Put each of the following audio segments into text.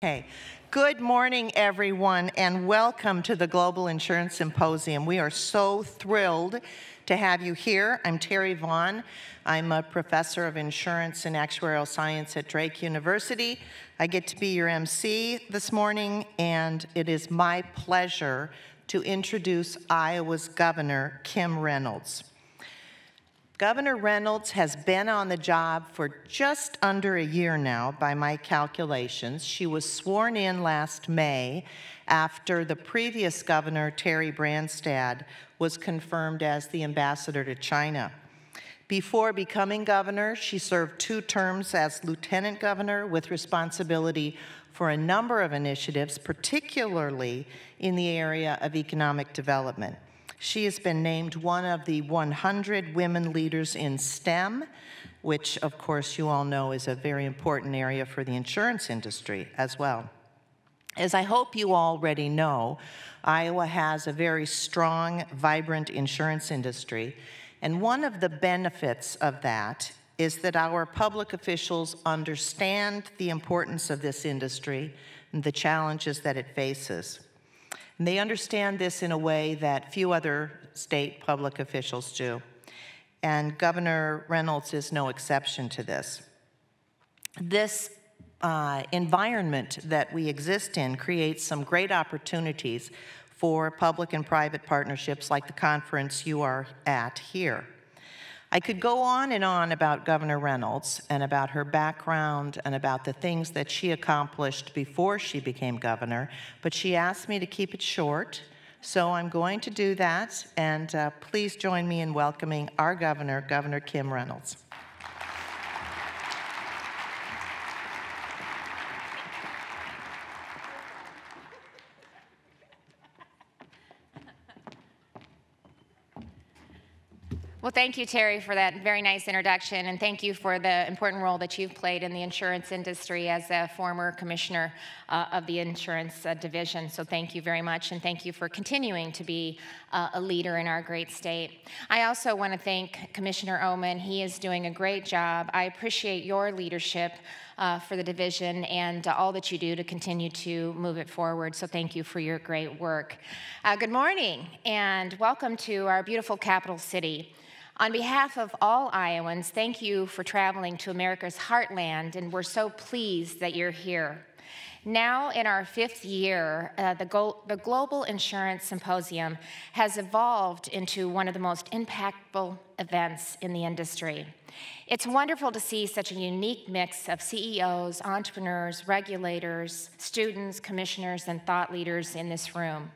Okay. Good morning, everyone, and welcome to the Global Insurance Symposium. We are so thrilled to have you here. I'm Terry Vaughn. I'm a professor of insurance and actuarial science at Drake University. I get to be your MC this morning, and it is my pleasure to introduce Iowa's Governor Kim Reynolds. Governor Reynolds has been on the job for just under a year now, by my calculations. She was sworn in last May after the previous governor, Terry Branstad, was confirmed as the ambassador to China. Before becoming governor, she served 2 terms as lieutenant governor with responsibility for a number of initiatives, particularly in the area of economic development. She has been named one of the 100 women leaders in STEM, which, of course, you all know is a very important area for the insurance industry as well. As I hope you already know, Iowa has a very strong, vibrant insurance industry, and one of the benefits of that is that our public officials understand the importance of this industry and the challenges that it faces. And they understand this in a way that few other state public officials do. And Governor Reynolds is no exception to this. This environment that we exist in creates some great opportunities for public and private partnerships like the conference you are at here. I could go on and on about Governor Reynolds and about her background and about the things that she accomplished before she became governor, but she asked me to keep it short, so I'm going to do that, and please join me in welcoming our governor, Governor Kim Reynolds. Well, thank you, Terry, for that very nice introduction, and thank you for the important role that you've played in the insurance industry as a former commissioner of the insurance division. So thank you very much, and thank you for continuing to be a leader in our great state. I also want to thank Commissioner Omen. He is doing a great job. I appreciate your leadership for the division and all that you do to continue to move it forward. So thank you for your great work. Good morning, and welcome to our beautiful capital city. On behalf of all Iowans, thank you for traveling to America's heartland, and we're so pleased that you're here. Now in our 5th year, the Global Insurance Symposium has evolved into one of the most impactful events in the industry. It's wonderful to see such a unique mix of CEOs, entrepreneurs, regulators, students, commissioners, and thought leaders in this room.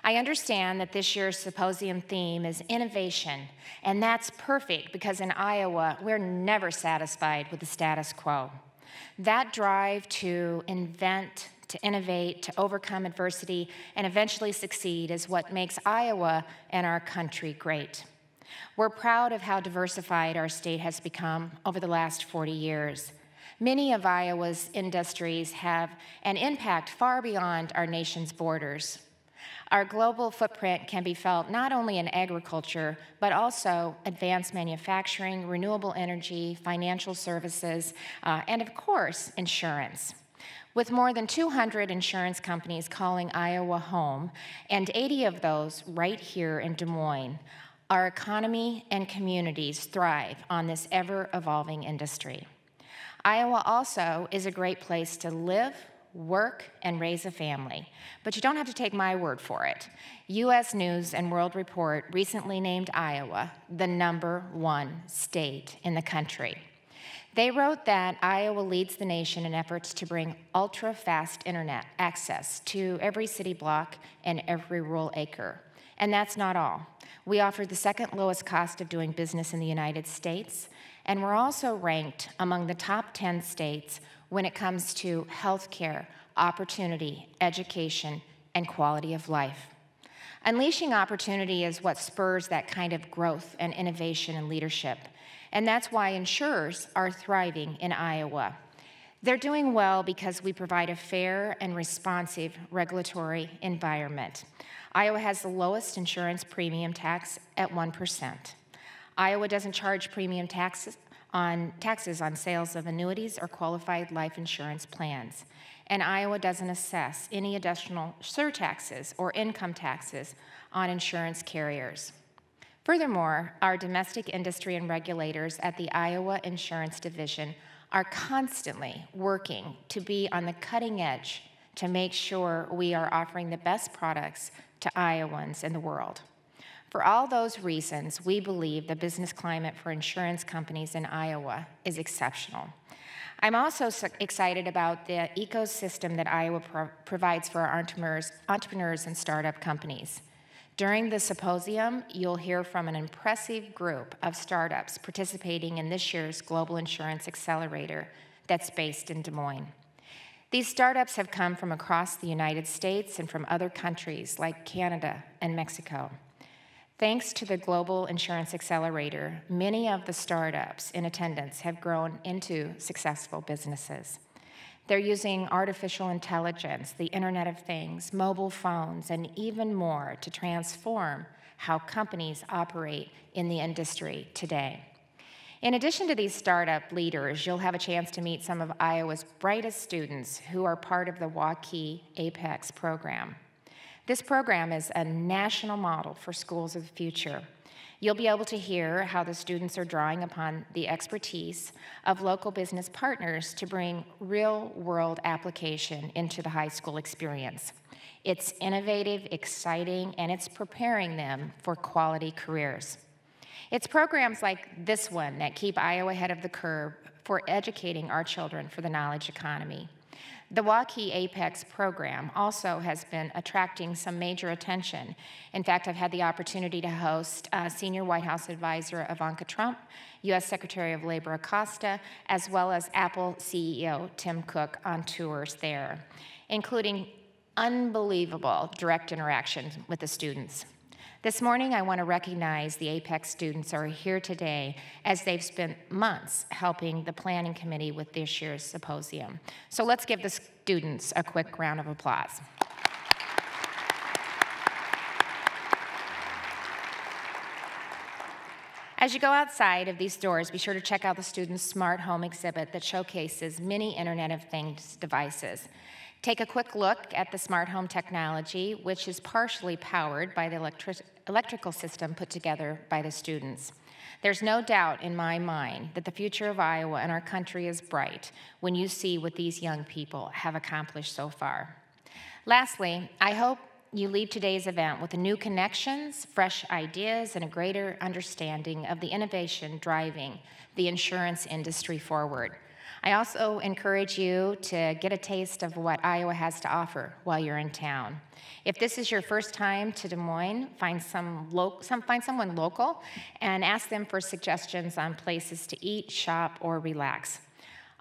I understand that this year's symposium theme is innovation, and that's perfect because in Iowa, we're never satisfied with the status quo. That drive to invent, to innovate, to overcome adversity, and eventually succeed is what makes Iowa and our country great. We're proud of how diversified our state has become over the last 40 years. Many of Iowa's industries have an impact far beyond our nation's borders. Our global footprint can be felt not only in agriculture, but also advanced manufacturing, renewable energy, financial services, and of course, insurance. With more than 200 insurance companies calling Iowa home, and 80 of those right here in Des Moines, our economy and communities thrive on this ever-evolving industry. Iowa also is a great place to live, work, and raise a family. But you don't have to take my word for it. U.S. News and World Report recently named Iowa the #1 state in the country. They wrote that Iowa leads the nation in efforts to bring ultra-fast internet access to every city block and every rural acre. And that's not all. We offer the 2nd lowest cost of doing business in the United States, and we're also ranked among the top 10 states when it comes to health care, opportunity, education, and quality of life. Unleashing opportunity is what spurs that kind of growth and innovation and leadership, and that's why insurers are thriving in Iowa. They're doing well because we provide a fair and responsive regulatory environment. Iowa has the lowest insurance premium tax at 1%. Iowa doesn't charge premium taxes on sales of annuities or qualified life insurance plans. and Iowa doesn't assess any additional surtaxes or income taxes on insurance carriers. Furthermore, our domestic industry and regulators at the Iowa Insurance Division are constantly working to be on the cutting edge to make sure we are offering the best products to Iowans in the world. For all those reasons, we believe the business climate for insurance companies in Iowa is exceptional. I'm also excited about the ecosystem that Iowa provides for our entrepreneurs and startup companies. During the symposium, you'll hear from an impressive group of startups participating in this year's Global Insurance Accelerator that's based in Des Moines. These startups have come from across the United States and from other countries like Canada and Mexico. Thanks to the Global Insurance Accelerator, many of the startups in attendance have grown into successful businesses. They're using artificial intelligence, the Internet of Things, mobile phones, and even more to transform how companies operate in the industry today. In addition to these startup leaders, you'll have a chance to meet some of Iowa's brightest students who are part of the WAKI Apex program. This program is a national model for schools of the future. You'll be able to hear how the students are drawing upon the expertise of local business partners to bring real-world application into the high school experience. It's innovative, exciting, and it's preparing them for quality careers. It's programs like this one that keep Iowa ahead of the curve for educating our children for the knowledge economy. The WAKI Apex program also has been attracting some major attention. In fact, I've had the opportunity to host Senior White House Advisor Ivanka Trump, U.S. Secretary of Labor Acosta, as well as Apple CEO Tim Cook on tours there, including unbelievable direct interactions with the students. This morning, I want to recognize the Apex students who are here today as they've spent months helping the planning committee with this year's symposium. So let's give the students a quick round of applause. As you go outside of these doors, be sure to check out the students' smart home exhibit that showcases many Internet of Things devices. Take a quick look at the smart home technology, which is partially powered by the electrical system put together by the students. There's no doubt in my mind that the future of Iowa and our country is bright when you see what these young people have accomplished so far. Lastly, I hope you leave today's event with new connections, fresh ideas, and a greater understanding of the innovation driving the insurance industry forward. I also encourage you to get a taste of what Iowa has to offer while you're in town. If this is your first time to Des Moines, find someone local and ask them for suggestions on places to eat, shop, or relax.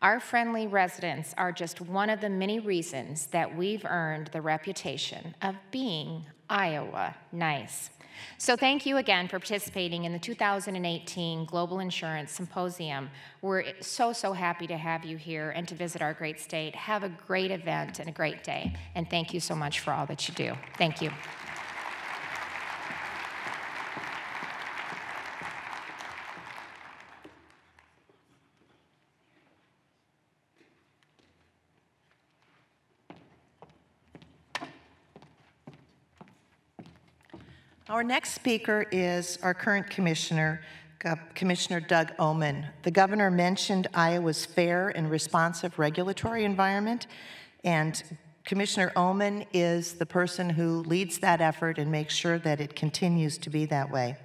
Our friendly residents are just one of the many reasons that we've earned the reputation of being Iowa nice. So thank you again for participating in the 2018 Global Insurance Symposium. We're so happy to have you here and to visit our great state. Have a great event and a great day. And thank you so much for all that you do. Thank you. Our next speaker is our current commissioner, Commissioner Doug Omen. The governor mentioned Iowa's fair and responsive regulatory environment, and Commissioner Omen is the person who leads that effort and makes sure that it continues to be that way.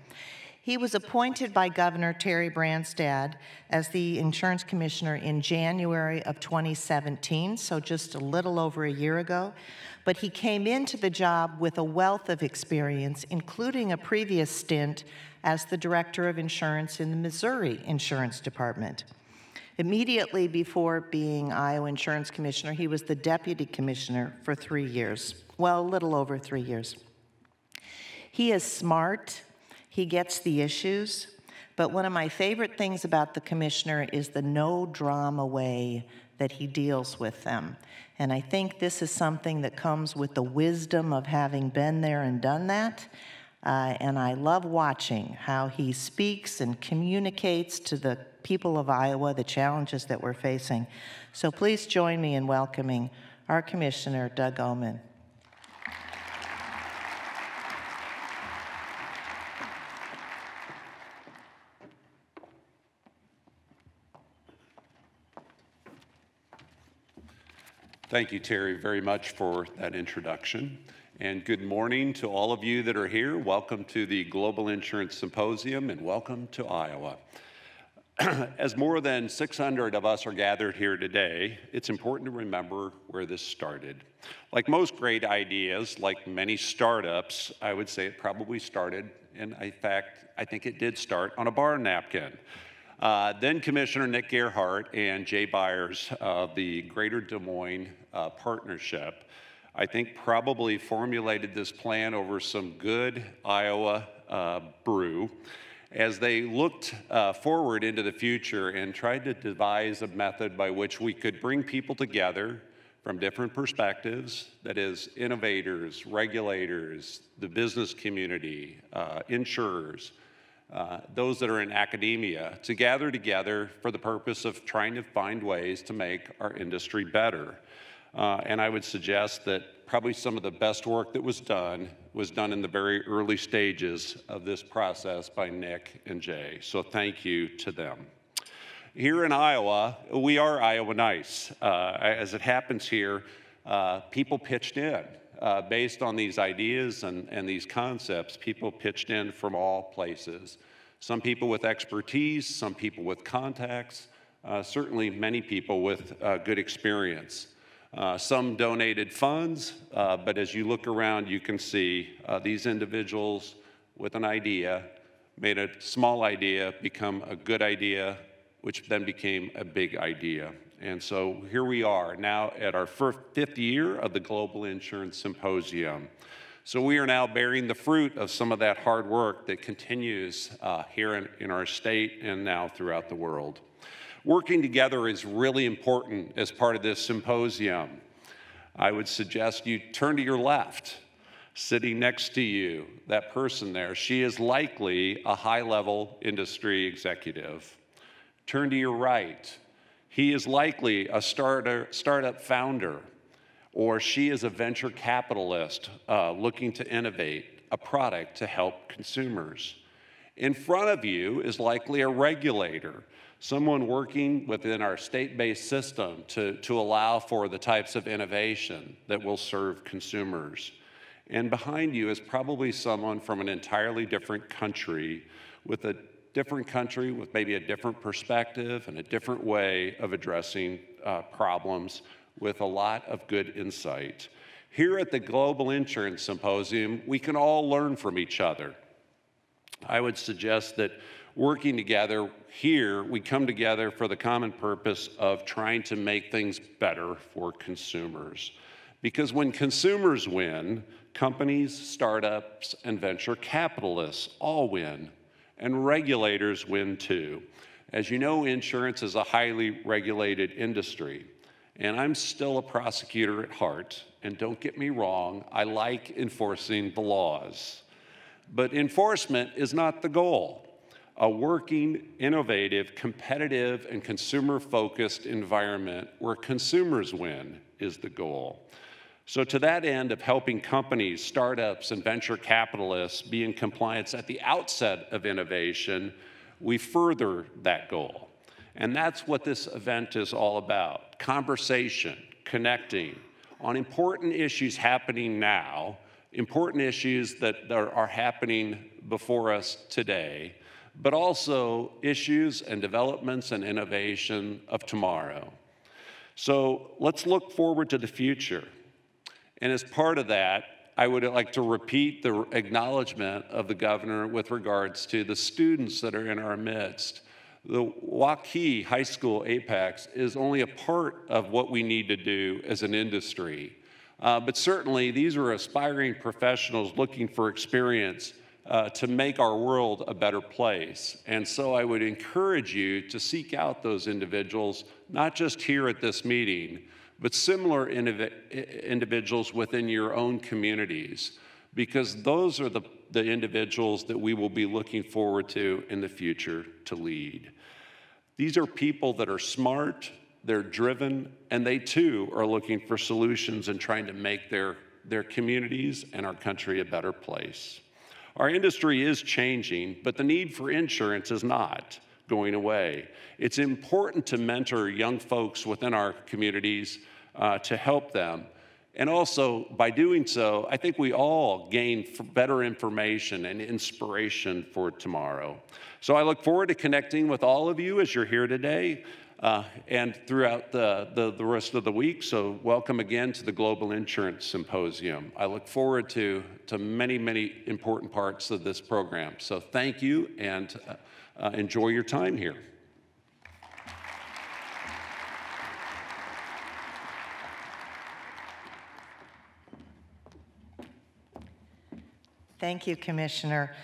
He was appointed by Governor Terry Branstad as the insurance commissioner in January of 2017, so just a little over a year ago. But he came into the job with a wealth of experience, including a previous stint as the director of insurance in the Missouri Insurance Department. Immediately before being Iowa Insurance Commissioner, he was the deputy commissioner for 3 years, well, a little over 3 years. He is smart, he gets the issues, but one of my favorite things about the commissioner is the no-drama way that he deals with them. And I think this is something that comes with the wisdom of having been there and done that. And I love watching how he speaks and communicates to the people of Iowa the challenges that we're facing. So please join me in welcoming our Commissioner, Doug Omen. Thank you, Terry, very much for that introduction. And good morning to all of you that are here. Welcome to the Global Insurance Symposium, and welcome to Iowa. As more than 600 of us are gathered here today, it's important to remember where this started. Like most great ideas, like many startups, I would say it probably started, and in fact, I think it did start on a bar napkin. Then Commissioner Nick Gerhardt and Jay Byers of the Greater Des Moines Partnership, I think probably formulated this plan over some good Iowa brew as they looked forward into the future and tried to devise a method by which we could bring people together from different perspectives, that is, innovators, regulators, the business community, insurers, those that are in academia, to gather together for the purpose of trying to find ways to make our industry better. And I would suggest that probably some of the best work that was done in the very early stages of this process by Nick and Jay. So thank you to them. Here in Iowa, we are Iowa nice. As it happens here, people pitched in. Based on these ideas and these concepts, people pitched in from all places. Some people with expertise, some people with contacts, certainly many people with good experience. Some donated funds, but as you look around, you can see these individuals with an idea made a small idea become a good idea, which then became a big idea. And so here we are now at our fifth year of the Global Insurance Symposium. So we are now bearing the fruit of some of that hard work that continues here in our state and now throughout the world. Working together is really important as part of this symposium. I would suggest you turn to your left. Sitting next to you, that person there, she is likely a high-level industry executive. Turn to your right. He is likely a startup founder, or she is a venture capitalist looking to innovate a product to help consumers. In front of you is likely a regulator, someone working within our state-based system to allow for the types of innovation that will serve consumers. And behind you is probably someone from an entirely different country with maybe a different perspective and a different way of addressing problems with a lot of good insight. Here at the Global Insurance Symposium, we can all learn from each other. I would suggest that working together here, we come together for the common purpose of trying to make things better for consumers. Because when consumers win, companies, startups, and venture capitalists all win. And regulators win too. As you know, insurance is a highly regulated industry. And I'm still a prosecutor at heart. And don't get me wrong, I like enforcing the laws. But enforcement is not the goal. A working, innovative, competitive, and consumer-focused environment where consumers win is the goal. So to that end of helping companies, startups, and venture capitalists be in compliance at the outset of innovation, we further that goal. And that's what this event is all about. Conversation, connecting on important issues happening now, important issues that are happening before us today, but also issues and developments and innovation of tomorrow. So let's look forward to the future. And as part of that, I would like to repeat the acknowledgement of the governor with regards to the students that are in our midst. The Waukee High School Apex is only a part of what we need to do as an industry. But certainly, these are aspiring professionals looking for experience to make our world a better place. And so I would encourage you to seek out those individuals, not just here at this meeting, but similar individuals within your own communities, because those are the individuals that we will be looking forward to in the future to lead. These are people that are smart, they're driven, and they too are looking for solutions and trying to make their communities and our country a better place. Our industry is changing, but the need for insurance is not going away. It's important to mentor young folks within our communities to help them. And also, by doing so, I think we all gain better information and inspiration for tomorrow. So I look forward to connecting with all of you as you're here today and throughout the rest of the week. So welcome again to the Global Insurance Symposium. I look forward to many, many important parts of this program. So thank you, and enjoy your time here. Thank you, Commissioner.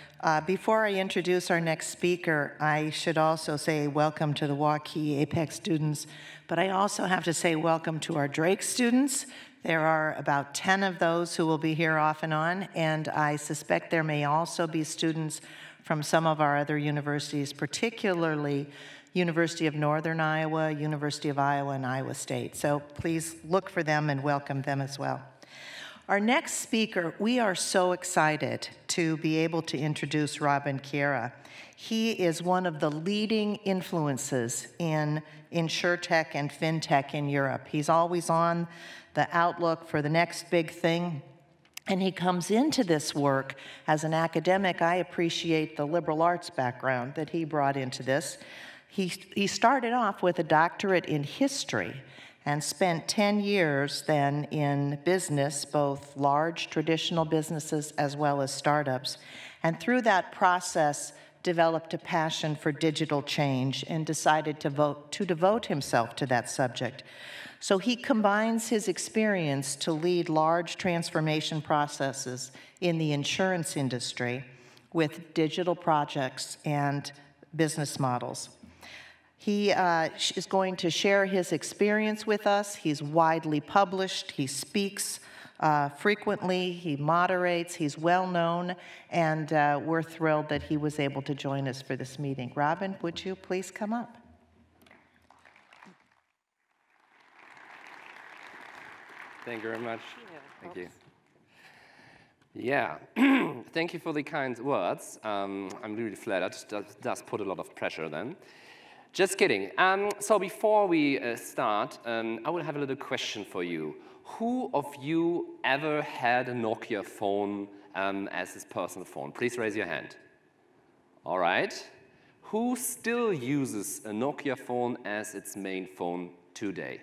Before I introduce our next speaker, I should also say welcome to the Waukee Apex students, but I also have to say welcome to our Drake students. There are about 10 of those who will be here off and on, and I suspect there may also be students from some of our other universities, particularly University of Northern Iowa, University of Iowa, and Iowa State. So please look for them and welcome them as well. Our next speaker, we are so excited to be able to introduce Robin Kiera. He is one of the leading influences in insurtech and fintech in Europe. He's always on the outlook for the next big thing, and he comes into this work as an academic. I appreciate the liberal arts background that he brought into this. He started off with a doctorate in history and spent 10 years then in business, both large traditional businesses as well as startups. And through that process, developed a passion for digital change and decided to devote himself to that subject. So he combines his experience to lead large transformation processes in the insurance industry with digital projects and business models. He is going to share his experience with us. He's widely published. He speaks frequently. He moderates. He's well known. And we're thrilled that he was able to join us for this meeting. Robin, would you please come up? Thank you very much. Thank you. Yeah, thank you for the kind words. I'm really flattered. That does put a lot of pressure then. Just kidding. So before we start, I will have a little question for you. Who of you ever had a Nokia phone as his personal phone? Please raise your hand. All right. Who still uses a Nokia phone as its main phone today?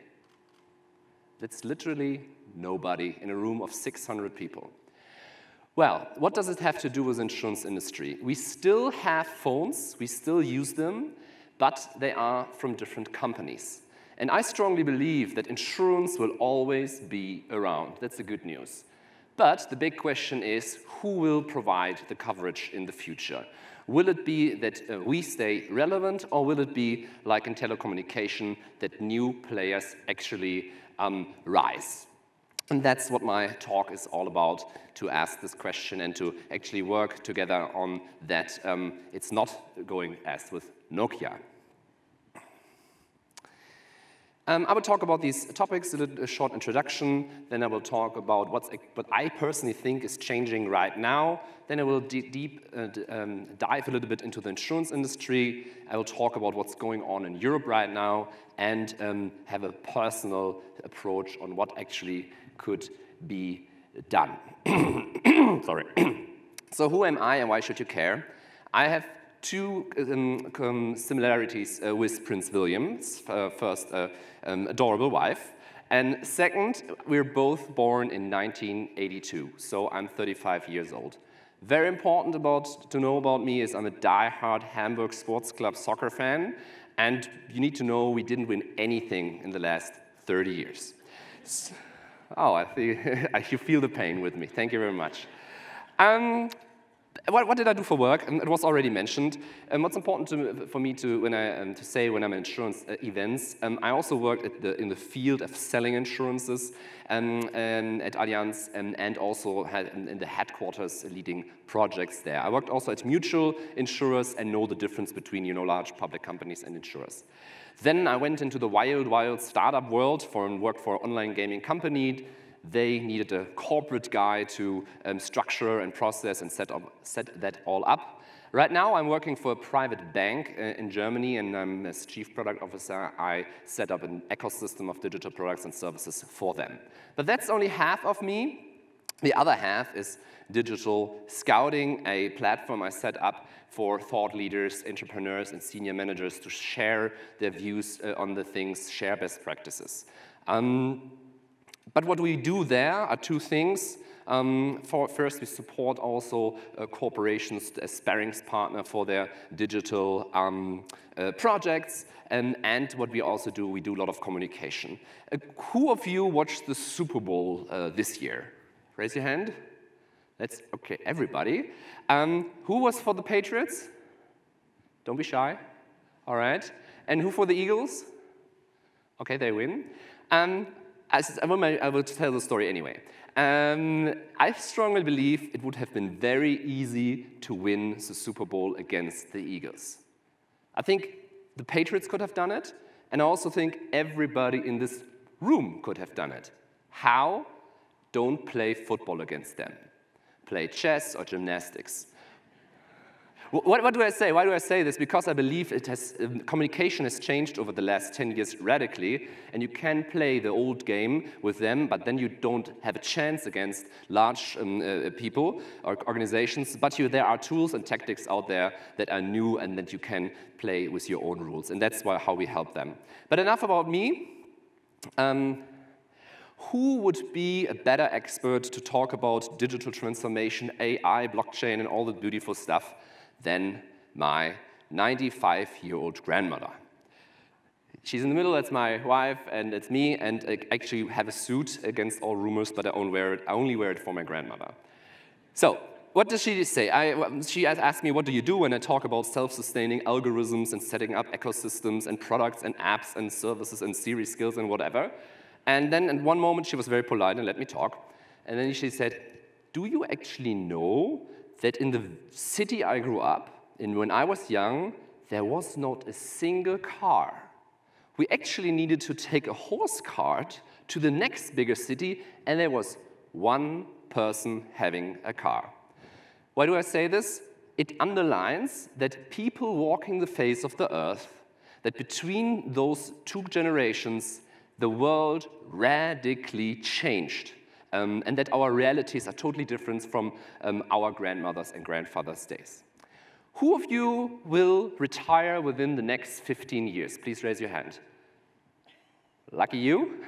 That's literally nobody in a room of 600 people. Well, what does it have to do with the insurance industry? We still have phones, we still use them, but they are from different companies. And I strongly believe that insurance will always be around. That's the good news. But the big question is, who will provide the coverage in the future? Will it be that we stay relevant, or will it be, like in telecommunication, that new players actually rise? And that's what my talk is all about, to ask this question and to actually work together on that. It's not going as with Nokia. I will talk about these topics, a short introduction, then I will talk about what I personally think is changing right now, then I will dive a little bit into the insurance industry, I will talk about what's going on in Europe right now, and have a personal approach on what actually could be done. Sorry. So who am I and why should you care? I have two similarities with Prince William's first adorable wife, and second, we're both born in 1982, so I'm 35 years old. Very important to know about me is I'm a die-hard Hamburg Sports Club soccer fan, and you need to know we didn't win anything in the last 30 years. Oh, I think you feel the pain with me. Thank you very much. What did I do for work? It was already mentioned. What's important for me to say when I'm at insurance events, I also worked in the field of selling insurances at Allianz and also had in the headquarters leading projects there. I worked also at mutual insurers and know the difference between large public companies and insurers. Then I went into the wild startup world and worked for an online gaming company. They needed a corporate guy to structure and process and set that all up. Right now, I'm working for a private bank in Germany, and as Chief Product Officer, I set up an ecosystem of digital products and services for them. But that's only half of me. The other half is Digital Scouting, a platform I set up for thought leaders, entrepreneurs, and senior managers to share their views on the things, share best practices. But what we do there are two things. First, we support also corporations as sparrings partner for their digital projects. And what we also do, we do a lot of communication. Who of you watched the Super Bowl this year? Raise your hand. That's okay, everybody. Who was for the Patriots? Don't be shy. All right. And who for the Eagles? Okay, they win. I will tell the story anyway. I strongly believe it would have been very easy to win the Super Bowl against the Eagles. I think the Patriots could have done it, and I also think everybody in this room could have done it. How? Don't play football against them. Play chess or gymnastics. What do I say? Why do I say this? Because I believe communication has changed over the last 10 years radically, and you can play the old game with them, but then you don't have a chance against large people or organizations, but there are tools and tactics out there that are new and that you can play with your own rules, and that's how we help them. But enough about me. Who would be a better expert to talk about digital transformation, AI, blockchain, and all the beautiful stuff than my 95-year-old grandmother? She's in the middle, that's my wife, and it's me, and I actually have a suit against all rumors, but I only wear it for my grandmother. So, what does she say? She asked me, what do you do when I talk about self-sustaining algorithms and setting up ecosystems and products and apps and services and Siri skills and whatever? And then at one moment, she was very polite and let me talk. And then she said, do you actually know that in the city I grew up in when I was young, there was not a single car? We actually needed to take a horse cart to the next bigger city, and there was one person having a car. Why do I say this? It underlines that people walking the face of the earth, that between those two generations, the world radically changed, and that our realities are totally different from our grandmothers' and grandfathers' days. Who of you will retire within the next 15 years? Please raise your hand. Lucky you.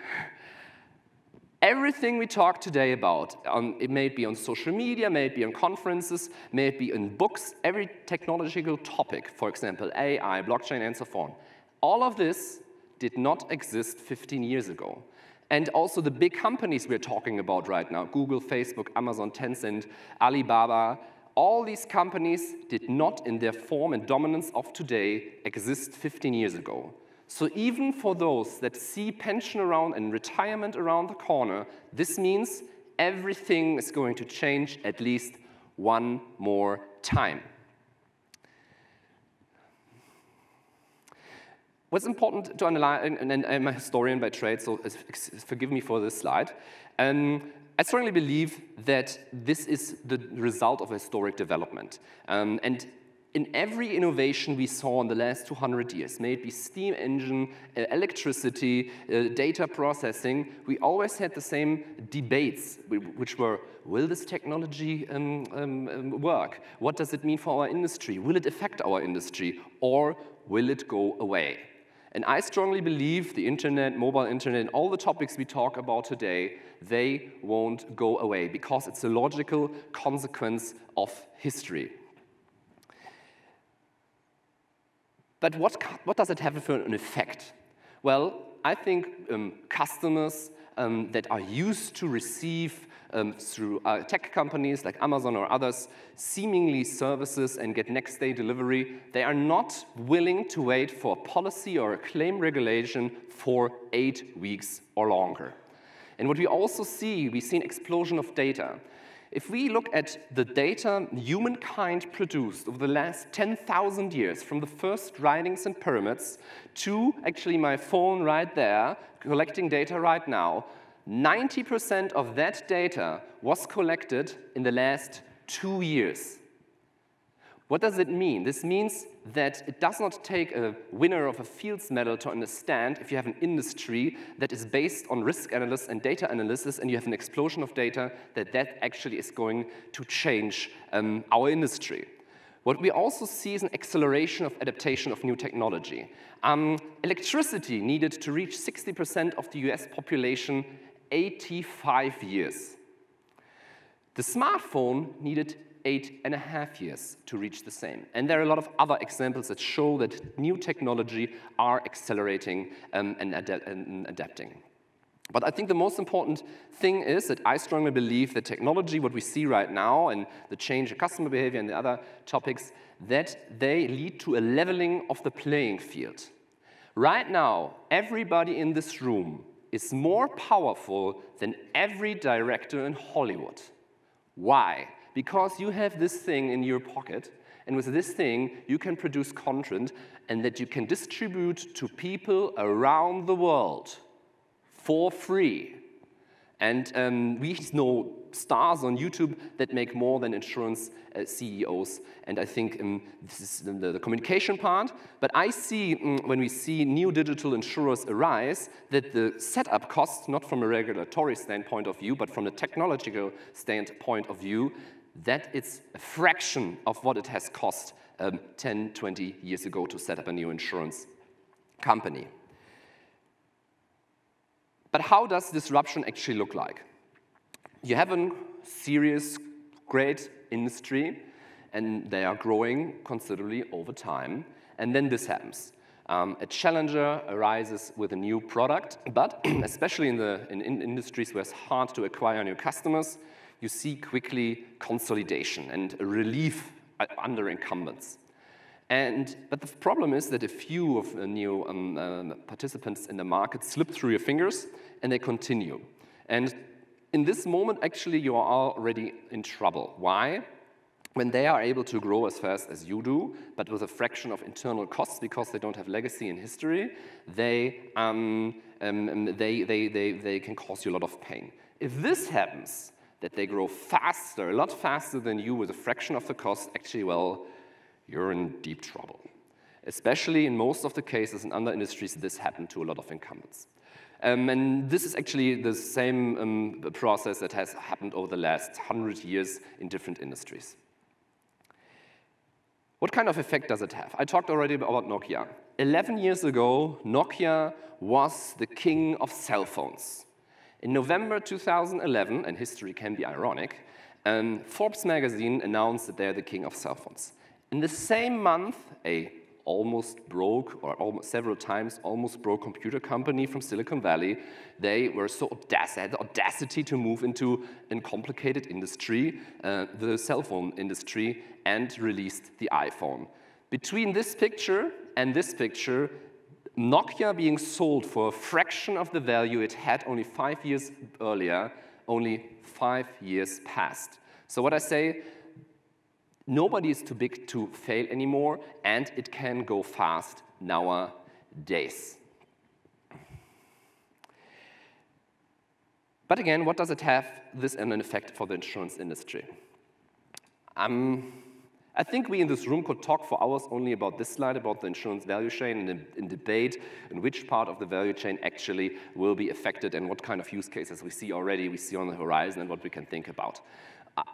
Everything we talk today about, it may be on social media, may be on conferences, may be in books, every technological topic, for example, AI, blockchain, and so on. All of this did not exist 15 years ago. And also the big companies we're talking about right now, Google, Facebook, Amazon, Tencent, Alibaba, all these companies did not, in their form and dominance of today, exist 15 years ago. So even for those that see pension around and retirement around the corner, this means everything is going to change at least one more time. What's important to underline, and I'm a historian by trade, so forgive me for this slide. I strongly believe that this is the result of a historic development. And in every innovation we saw in the last 200 years, may it be steam engine, electricity, data processing, we always had the same debates, which were, will this technology work? What does it mean for our industry? Will it affect our industry? Or will it go away? And I strongly believe the internet, mobile internet, and all the topics we talk about today, they won't go away because it's a logical consequence of history. But what does it have for an effect? Well, I think customers that are used to receive through tech companies like Amazon or others, seemingly services and get next-day delivery, they are not willing to wait for a policy or a claim regulation for 8 weeks or longer. And what we also see, we see an explosion of data. If we look at the data humankind produced over the last 10,000 years, from the first writings and pyramids to actually my phone right there, collecting data right now, 90% of that data was collected in the last 2 years. What does it mean? This means that it does not take a winner of a Fields Medal to understand if you have an industry that is based on risk analysis and data analysis and you have an explosion of data, that actually is going to change our industry. What we also see is an acceleration of adaptation of new technology. Electricity needed to reach 60% of the US population 85 years. The smartphone needed 8.5 years to reach the same. And there are a lot of other examples that show that new technology are accelerating and adapting. But I think the most important thing is that I strongly believe that technology, what we see right now, and the change in customer behavior and the other topics, that they lead to a leveling of the playing field. Right now, everybody in this room is more powerful than every director in Hollywood. Why? Because you have this thing in your pocket, and with this thing, you can produce content and that you can distribute to people around the world for free. And we know stars on YouTube that make more than insurance CEOs, and I think this is the communication part. But I see, when we see new digital insurers arise, that the setup costs, not from a regulatory standpoint of view, but from a technological standpoint of view, that it's a fraction of what it has cost 10, 20 years ago to set up a new insurance company. But how does disruption actually look like? You have a serious, great industry, and they are growing considerably over time. And then this happens. A challenger arises with a new product, but especially in industries where it's hard to acquire new customers, you see quickly consolidation and a relief under incumbents. But the problem is that a few of the new participants in the market slip through your fingers, and they continue. And in this moment, actually, you are already in trouble. Why? When they are able to grow as fast as you do, but with a fraction of internal costs because they don't have legacy and history, they can cause you a lot of pain. If this happens, that they grow faster, a lot faster than you with a fraction of the cost, actually, well, you're in deep trouble. Especially in most of the cases in other industries, this happened to a lot of incumbents. And this is actually the same process that has happened over the last 100 years in different industries. What kind of effect does it have? I talked already about Nokia. 11 years ago, Nokia was the king of cell phones. In November 2011, and history can be ironic, Forbes magazine announced that they're the king of cell phones. In the same month, a almost broke, or almost several times almost broke computer company from Silicon Valley, they were had the audacity to move into a complicated industry, the cell phone industry, and released the iPhone. Between this picture and this picture, Nokia being sold for a fraction of the value it had only 5 years earlier, only 5 years passed. So what I say, nobody is too big to fail anymore, and it can go fast nowadays. But again, what does it have this an effect for the insurance industry? I think we in this room could talk for hours only about this slide, about the insurance value chain, and debate in which part of the value chain actually will be affected and what kind of use cases we see on the horizon, and what we can think about.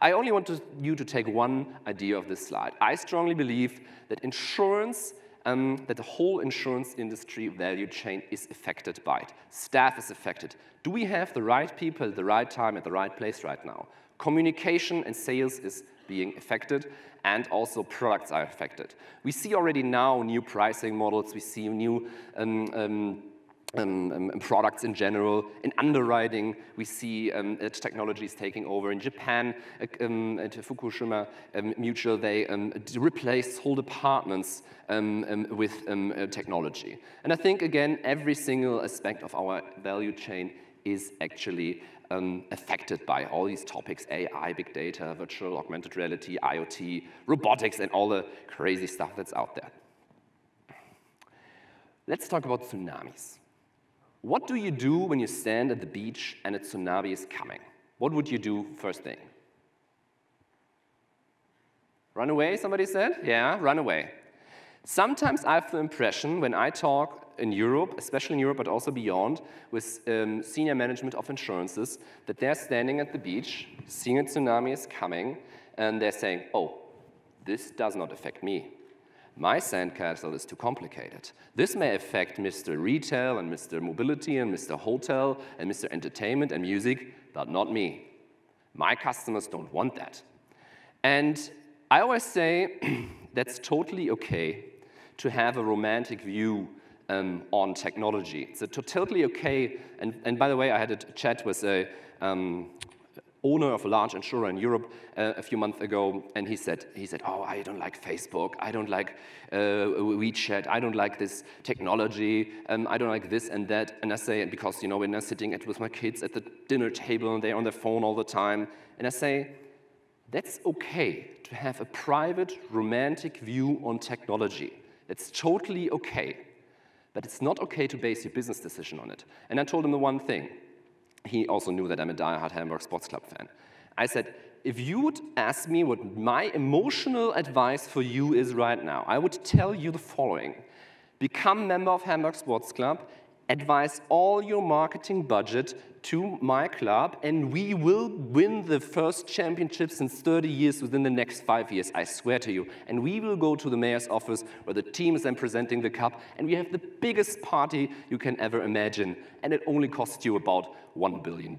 I only want you to take one idea of this slide. I strongly believe that insurance, that the whole insurance industry value chain is affected by it. Staff is affected. Do we have the right people at the right time at the right place right now? Communication and sales is being affected, and also products are affected. We see already now new pricing models. We see new products in general. In underwriting, we see that technology is taking over. In Japan, at Fukushima Mutual, they replaced whole departments with technology. And I think, again, every single aspect of our value chain is actually affected by all these topics: AI, big data, virtual augmented reality, IoT, robotics, and all the crazy stuff that's out there. Let's talk about tsunamis. What do you do when you stand at the beach and a tsunami is coming? What would you do first thing? Run away, somebody said? Yeah, run away. Sometimes I have the impression when I talk in Europe, especially in Europe, but also beyond, with senior management of insurances, that they're standing at the beach, seeing a tsunami is coming, and they're saying, oh, this does not affect me. My sandcastle is too complicated. This may affect Mr. Retail and Mr. Mobility and Mr. Hotel and Mr. Entertainment and Music, but not me. My customers don't want that. And I always say that's totally okay to have a romantic view on technology. It's totally okay. And by the way, I had a chat with a owner of a large insurer in Europe a few months ago, and he said, oh, I don't like Facebook, I don't like WeChat, I don't like this technology, I don't like this and that. And I say, because when I'm sitting with my kids at the dinner table and they're on their phone all the time, and I say, that's okay to have a private, romantic view on technology. It's totally okay. But it's not okay to base your business decision on it. And I told him the one thing. He also knew that I'm a diehard Hamburg Sports Club fan. I said, if you would ask me what my emotional advice for you is right now, I would tell you the following. Become a member of Hamburg Sports Club, advise all your marketing budget to my club, and we will win the first championships in 30 years within the next 5 years, I swear to you. And we will go to the mayor's office where the team is then presenting the cup, and we have the biggest party you can ever imagine, and it only costs you about $1 billion.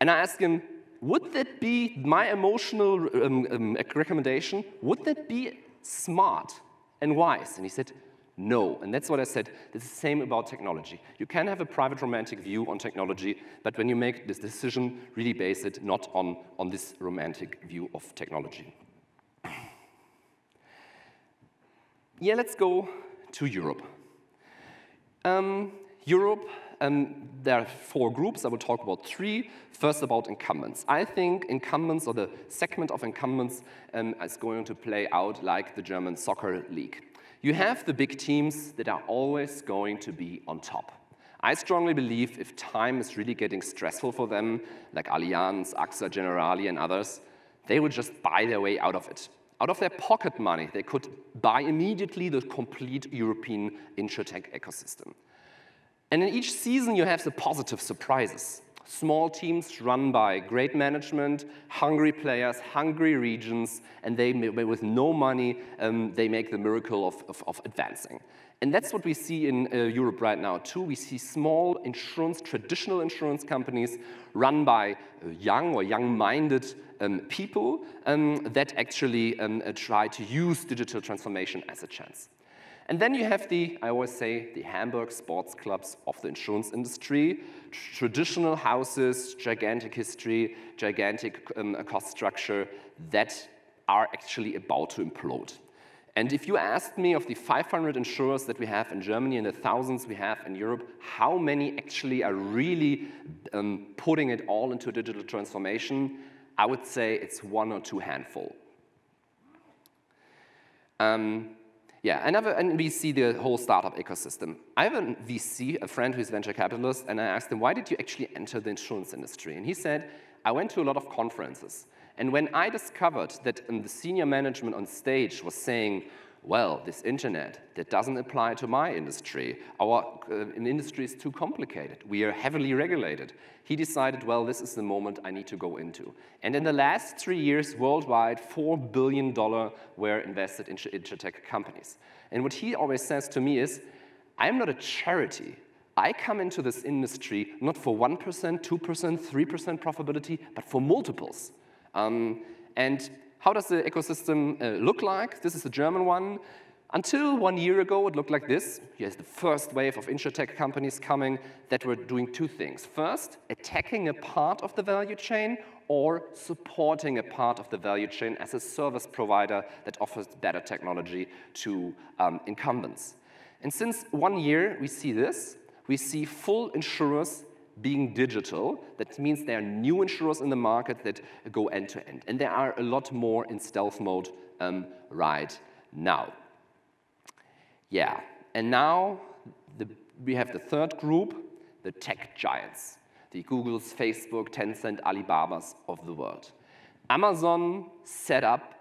And I asked him, would that be my emotional recommendation? Would that be smart and wise? And he said, no, and that's what I said. It's the same about technology. You can have a private romantic view on technology, but when you make this decision, really base it not on this romantic view of technology. Yeah, let's go to Europe. Europe, there are 4 groups. I will talk about 3. First, about incumbents. I think incumbents, or the segment of incumbents, is going to play out like the German soccer league. You have the big teams that are always going to be on top. I strongly believe if time is really getting stressful for them, like Allianz, AXA, Generali, and others, they would just buy their way out of it. Out of their pocket money, they could buy immediately the complete European insurtech ecosystem. And in each season, you have the positive surprises. Small teams run by great management, hungry players, hungry regions, and they, with no money, they make the miracle of advancing. And that's what we see in Europe right now, too. We see small traditional insurance companies run by young or young-minded people that actually try to use digital transformation as a chance. And then you have I always say, the Hamburg sports clubs of the insurance industry, traditional houses, gigantic history, gigantic cost structure that are actually about to implode. And if you asked me of the 500 insurers that we have in Germany and the thousands we have in Europe, how many actually are really putting it all into digital transformation, I would say it's 1 or 2 handful. Yeah, and we see the whole startup ecosystem. I have a VC, a friend who's venture capitalist, and I asked him, why did you actually enter the insurance industry? And he said, I went to a lot of conferences. And when I discovered that the senior management on stage was saying, well, this internet, that doesn't apply to my industry. Our industry is too complicated. We are heavily regulated. He decided, well, this is the moment I need to go into. And in the last 3 years, worldwide, $4 billion were invested in insurtech companies. And what he always says to me is, I'm not a charity. I come into this industry not for 1%, 2%, 3% profitability, but for multiples. And how does the ecosystem look like? This is the German one. Until 1 year ago, it looked like this. Here's the first wave of insurtech companies coming that were doing two things. First, attacking a part of the value chain or supporting a part of the value chain as a service provider that offers better technology to incumbents. And since 1 year, we see this. We see full insurers being digital. That means there are new insurers in the market that go end to end. And there are a lot more in stealth mode right now. Yeah, and now we have the third group, the tech giants, the Googles, Facebook, Tencent, Alibabas of the world. Amazon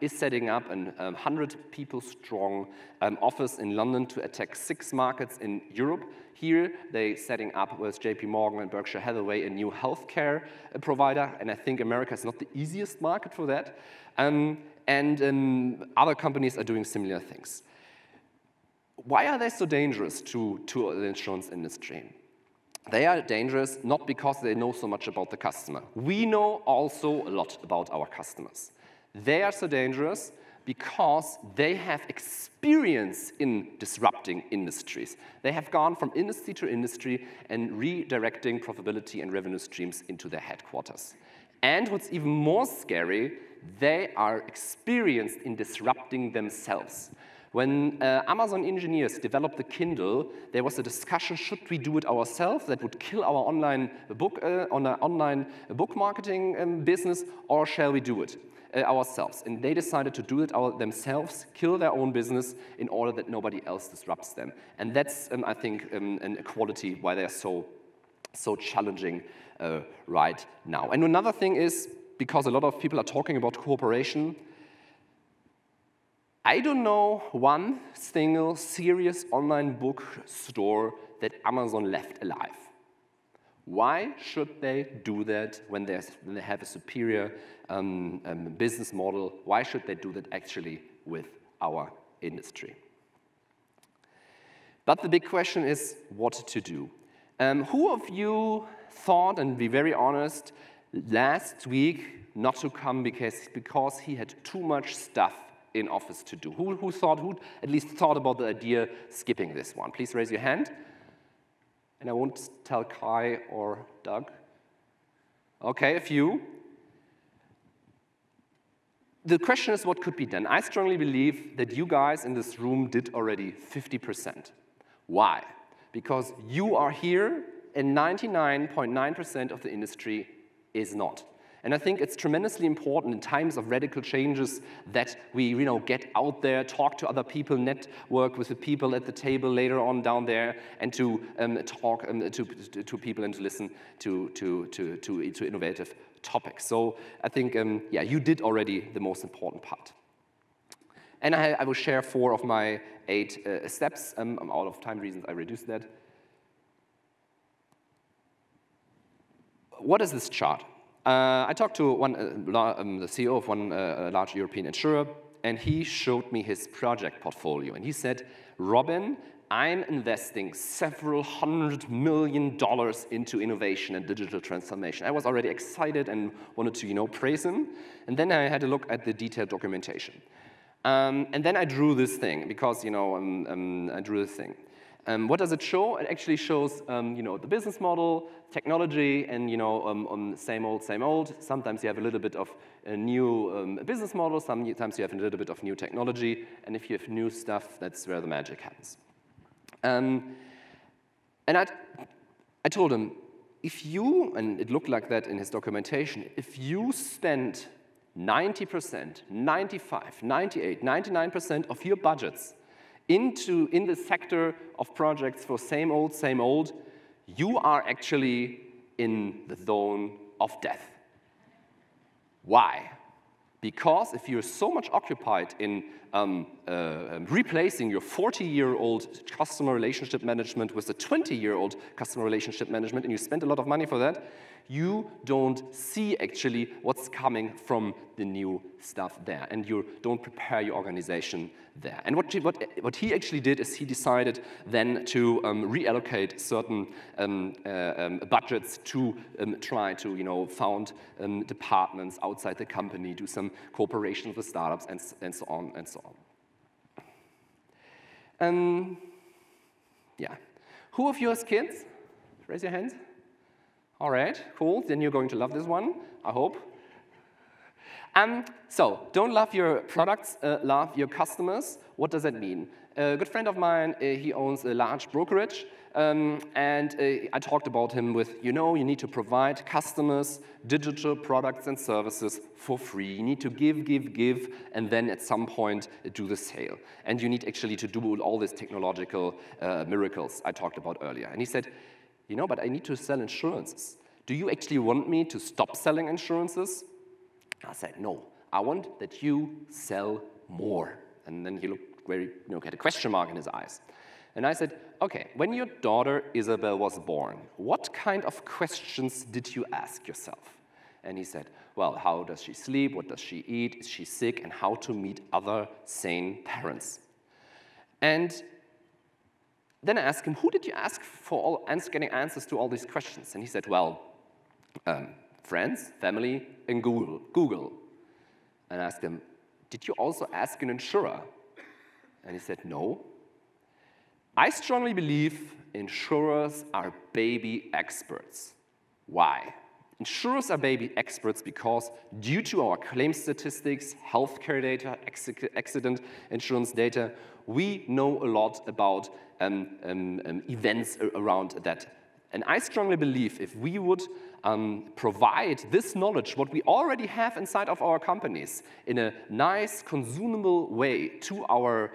is setting up a 100-people-strong office in London to attack 6 markets in Europe. Here, they're setting up with JP Morgan and Berkshire Hathaway a new healthcare provider, and I think America is not the easiest market for that. Other companies are doing similar things. Why are they so dangerous to the insurance industry? They are dangerous not because they know so much about the customer. We know also a lot about our customers. They are so dangerous because they have experience in disrupting industries. They have gone from industry to industry and redirecting profitability and revenue streams into their headquarters. And what's even more scary, they are experienced in disrupting themselves. When Amazon engineers developed the Kindle, there was a discussion, should we do it ourselves? That would kill our online book marketing business, or shall we do it ourselves? And they decided to do it themselves, kill their own business in order that nobody else disrupts them. And that's, I think, an equality why they're so challenging right now. And another thing is, because a lot of people are talking about cooperation, I don't know one single serious online bookstore that Amazon left alive. Why should they do that when they have a superior business model? Why should they do that actually with our industry? But the big question is what to do. Who of you thought, and be very honest, last week not to come because he had too much stuff in office to do? Who at least thought about the idea skipping this one? Please raise your hand. And I won't tell Kai or Doug. Okay, a few. The question is what could be done. I strongly believe that you guys in this room did already 50%. Why? Because you are here and 99.9% of the industry is not. And I think it's tremendously important in times of radical changes that we get out there, talk to other people, network with the people at the table later on down there, and to talk to people and to listen to innovative topics. So I think, yeah, you did already the most important part. And I will share 4 of my 8 steps. Out of time reasons, I reduced that. What is this chart? I talked to the CEO of one large European insurer, and he showed me his project portfolio. And he said, Robin, I'm investing several $100 million into innovation and digital transformation. I was already excited and wanted to, praise him. And then I had a look at the detailed documentation. And then I drew this thing, because, I drew this thing. What does it show? It actually shows, the business model, technology, and, same old, same old. Sometimes you have a little bit of a new business model. Sometimes you have a little bit of new technology. And if you have new stuff, that's where the magic happens. And I told him, if you, and it looked like that in his documentation, if you spend 90%, 95%, 98%, 99% of your budgets in the sector of projects for same old, you are actually in the zone of death. Why? Because if you're so much occupied in replacing your 40-year-old customer relationship management with a 20-year-old customer relationship management, and you spend a lot of money for that, you don't see actually what's coming from the new stuff there, and you don't prepare your organization there. And what he actually did is he decided then to reallocate certain budgets to try to found departments outside the company, do some cooperation with startups, and so on and so on. Yeah. Who of you has kids? Raise your hands. All right, cool. Then you're going to love this one, I hope. So, don't love your products, love your customers. What does that mean? A good friend of mine, he owns a large brokerage, and I talked about him with, you need to provide customers digital products and services for free. You need to give, and then at some point do the sale. And you need actually to do all these technological miracles I talked about earlier. And he said, but I need to sell insurances. Do you actually want me to stop selling insurances? I said, no, I want that you sell more. And then he looked very, had a question mark in his eyes. And I said, okay, when your daughter Isabel was born, what kind of questions did you ask yourself? And he said, well, how does she sleep? What does she eat? Is she sick? And how to meet other sane parents? And then I asked him, who did you ask for getting answers to all these questions? And he said, well, friends, family, and Google. And I asked him, did you also ask an insurer? And he said, no. I strongly believe insurers are baby experts. Why? Insurers are baby experts because due to our claim statistics, healthcare data, accident insurance data, we know a lot about events around that. And I strongly believe if we would provide this knowledge, what we already have inside of our companies, in a nice, consumable way to our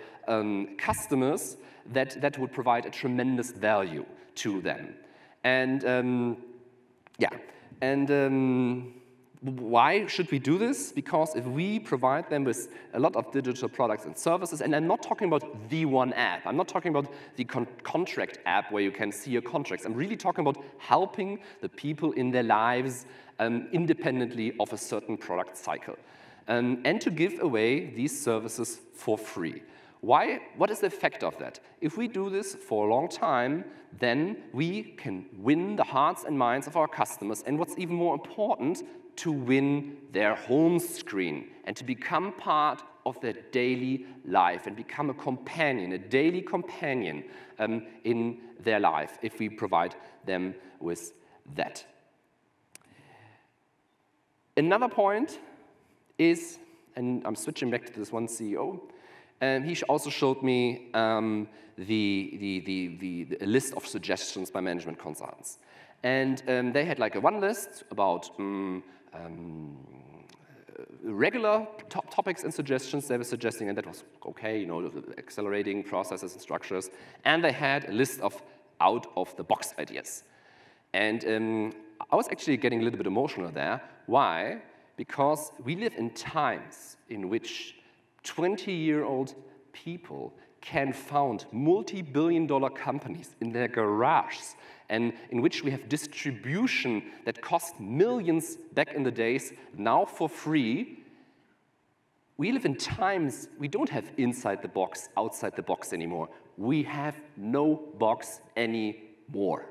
customers, that would provide a tremendous value to them. And why should we do this? Because if we provide them with a lot of digital products and services, and I'm not talking about the one app, I'm not talking about the contract app where you can see your contracts, I'm really talking about helping the people in their lives independently of a certain product cycle, and to give away these services for free. Why? What is the effect of that? If we do this for a long time, then we can win the hearts and minds of our customers, and what's even more important, to win their home screen and to become part of their daily life and become a daily companion in their life if we provide them with that. Another point is, and I'm switching back to this one CEO, he also showed me the list of suggestions by management consultants. And they had like a one list about regular topics and suggestions they were suggesting, and that was okay, accelerating processes and structures. And they had a list of out-of-the-box ideas. And I was actually getting a little bit emotional there. Why? Because we live in times in which 20-year-old people can found multi-billion-dollar companies in their garages, and in which we have distribution that cost millions back in the days, now for free. We live in times we don't have inside the box, outside the box anymore. We have no box anymore.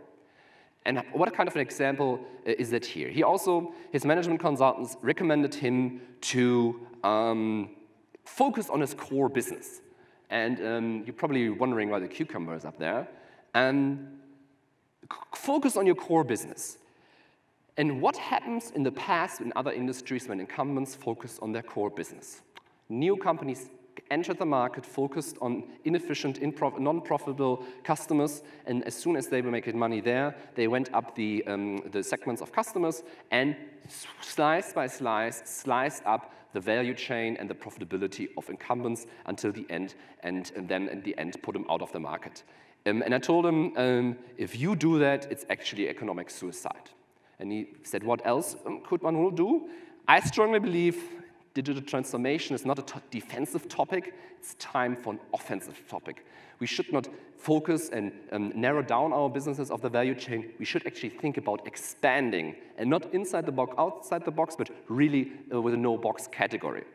And what kind of an example is that here? He also, his management consultants recommended him to focus on his core business. And you're probably wondering why the cucumber is up there. Focus on your core business. And what happens in the past in other industries when incumbents focus on their core business? New companies entered the market focused on inefficient, non-profitable customers, and as soon as they were making money there, they went up the segments of customers and slice by slice, sliced up the value chain and the profitability of incumbents until the end, and then in the end put them out of the market. And I told him, if you do that, it's actually economic suicide. And he said, what else could one do? I strongly believe digital transformation is not a defensive topic, it's time for an offensive topic. We should not focus and narrow down our businesses of the value chain. We should actually think about expanding, and not inside the box, outside the box, but really with a no-box category.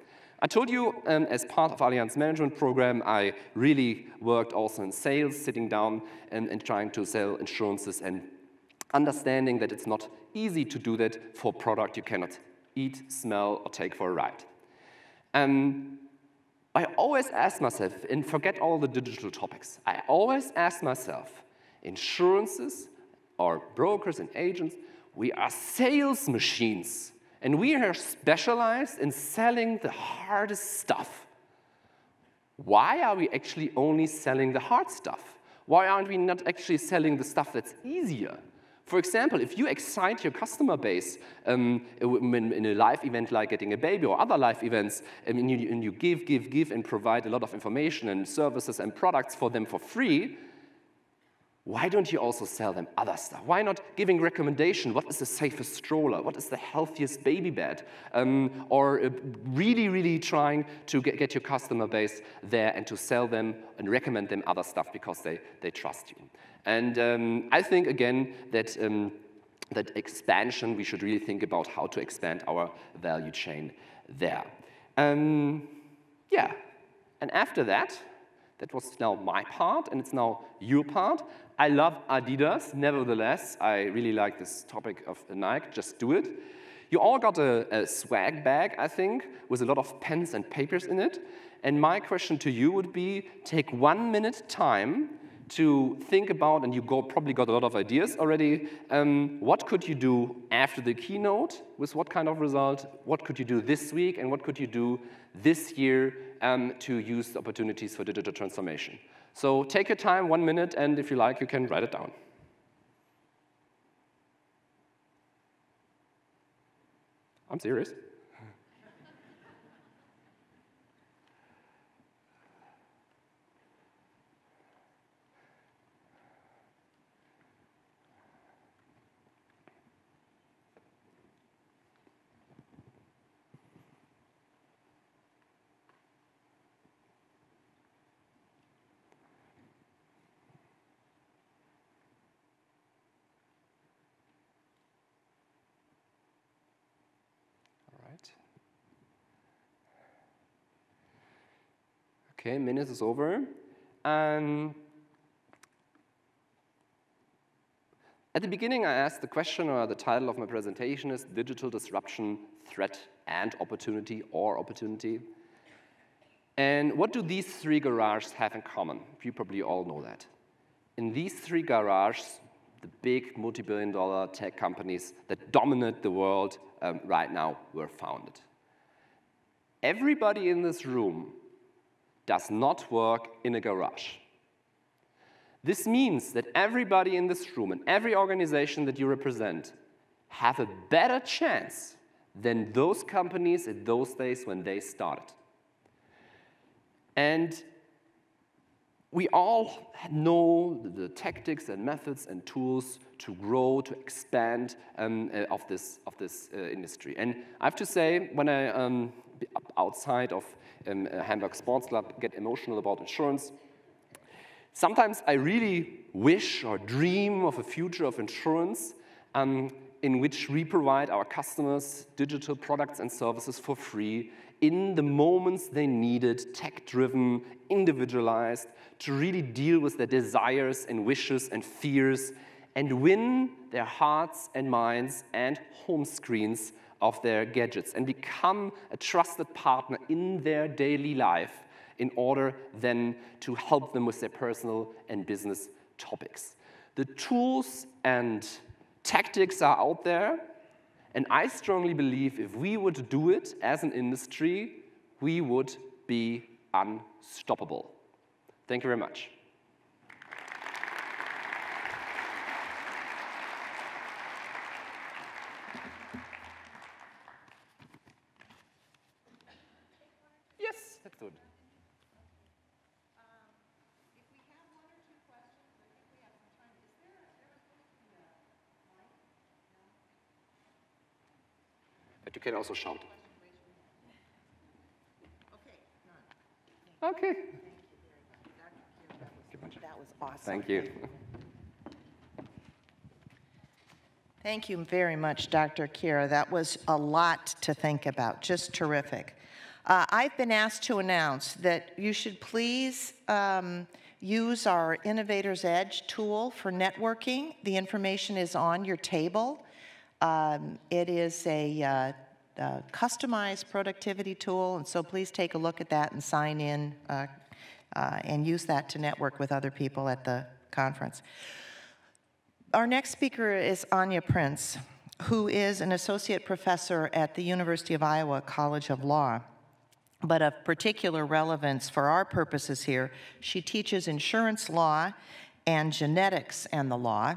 I told you, as part of Allianz management program, I really worked also in sales, sitting down and trying to sell insurances and understanding that it's not easy to do that for a product you cannot eat, smell, or take for a ride. I always ask myself, and forget all the digital topics, I always ask myself, insurances or brokers and agents, we are sales machines. And we are specialized in selling the hardest stuff. Why are we actually only selling the hard stuff? Why aren't we not actually selling the stuff that's easier? For example, if you excite your customer base in a live event like getting a baby or other live events, and you give, and provide a lot of information and services and products for them for free, why don't you also sell them other stuff? Why not giving recommendation? What is the safest stroller? What is the healthiest baby bed? Or really trying to get your customer base there and to sell them and recommend them other stuff because they trust you. And I think, again, that that expansion, we should really think about how to expand our value chain there. Yeah, and after that, that was now my part, and it's now your part. I love Adidas. Nevertheless, I really like this topic of Nike. Just do it. You all got a swag bag, I think, with a lot of pens and papers in it. And my question to you would be, take 1 minute time to think about, and you probably got a lot of ideas already, what could you do after the keynote, with what kind of result, what could you do this week, and what could you do this year to use the opportunities for digital transformation. So take your time, 1 minute, and if you like, you can write it down. I'm serious. Okay, minute is over. At the beginning, I asked the question, or the title of my presentation is Digital Disruption, Threat and Opportunity, or Opportunity. And what do these three garages have in common? You probably all know that. In these three garages, the big multi-billion-dollar tech companies that dominate the world right now were founded. Everybody in this room does not work in a garage. This means that everybody in this room and every organization that you represent have a better chance than those companies in those days when they started. And we all know the tactics and methods and tools to grow, to expand of this industry. And I have to say, when I outside of Hamburg Sports Club get emotional about insurance, sometimes I really wish or dream of a future of insurance in which we provide our customers digital products and services for free in the moments they need it, tech-driven, individualized, to really deal with their desires and wishes and fears and win their hearts and minds and home screens of their gadgets and become a trusted partner in their daily life in order then to help them with their personal and business topics. The tools and tactics are out there, and I strongly believe if we would do it as an industry, we would be unstoppable. Thank you very much. Yes, that's good. If we have one or two questions, I think we have some time. Is there supposed to be a mic? No? But you can also shout. Okay, none. Okay. Thank you very much. That was awesome. Thank you. Thank you very much, Dr. Kiera. That was a lot to think about, just terrific. I've been asked to announce that you should please use our Innovator's Edge tool for networking. The information is on your table. It is a customized productivity tool, and so please take a look at that and sign in and use that to network with other people at the conference. Our next speaker is Anya Prince, who is an associate professor at the University of Iowa College of Law. But of particular relevance for our purposes here, she teaches insurance law and genetics and the law,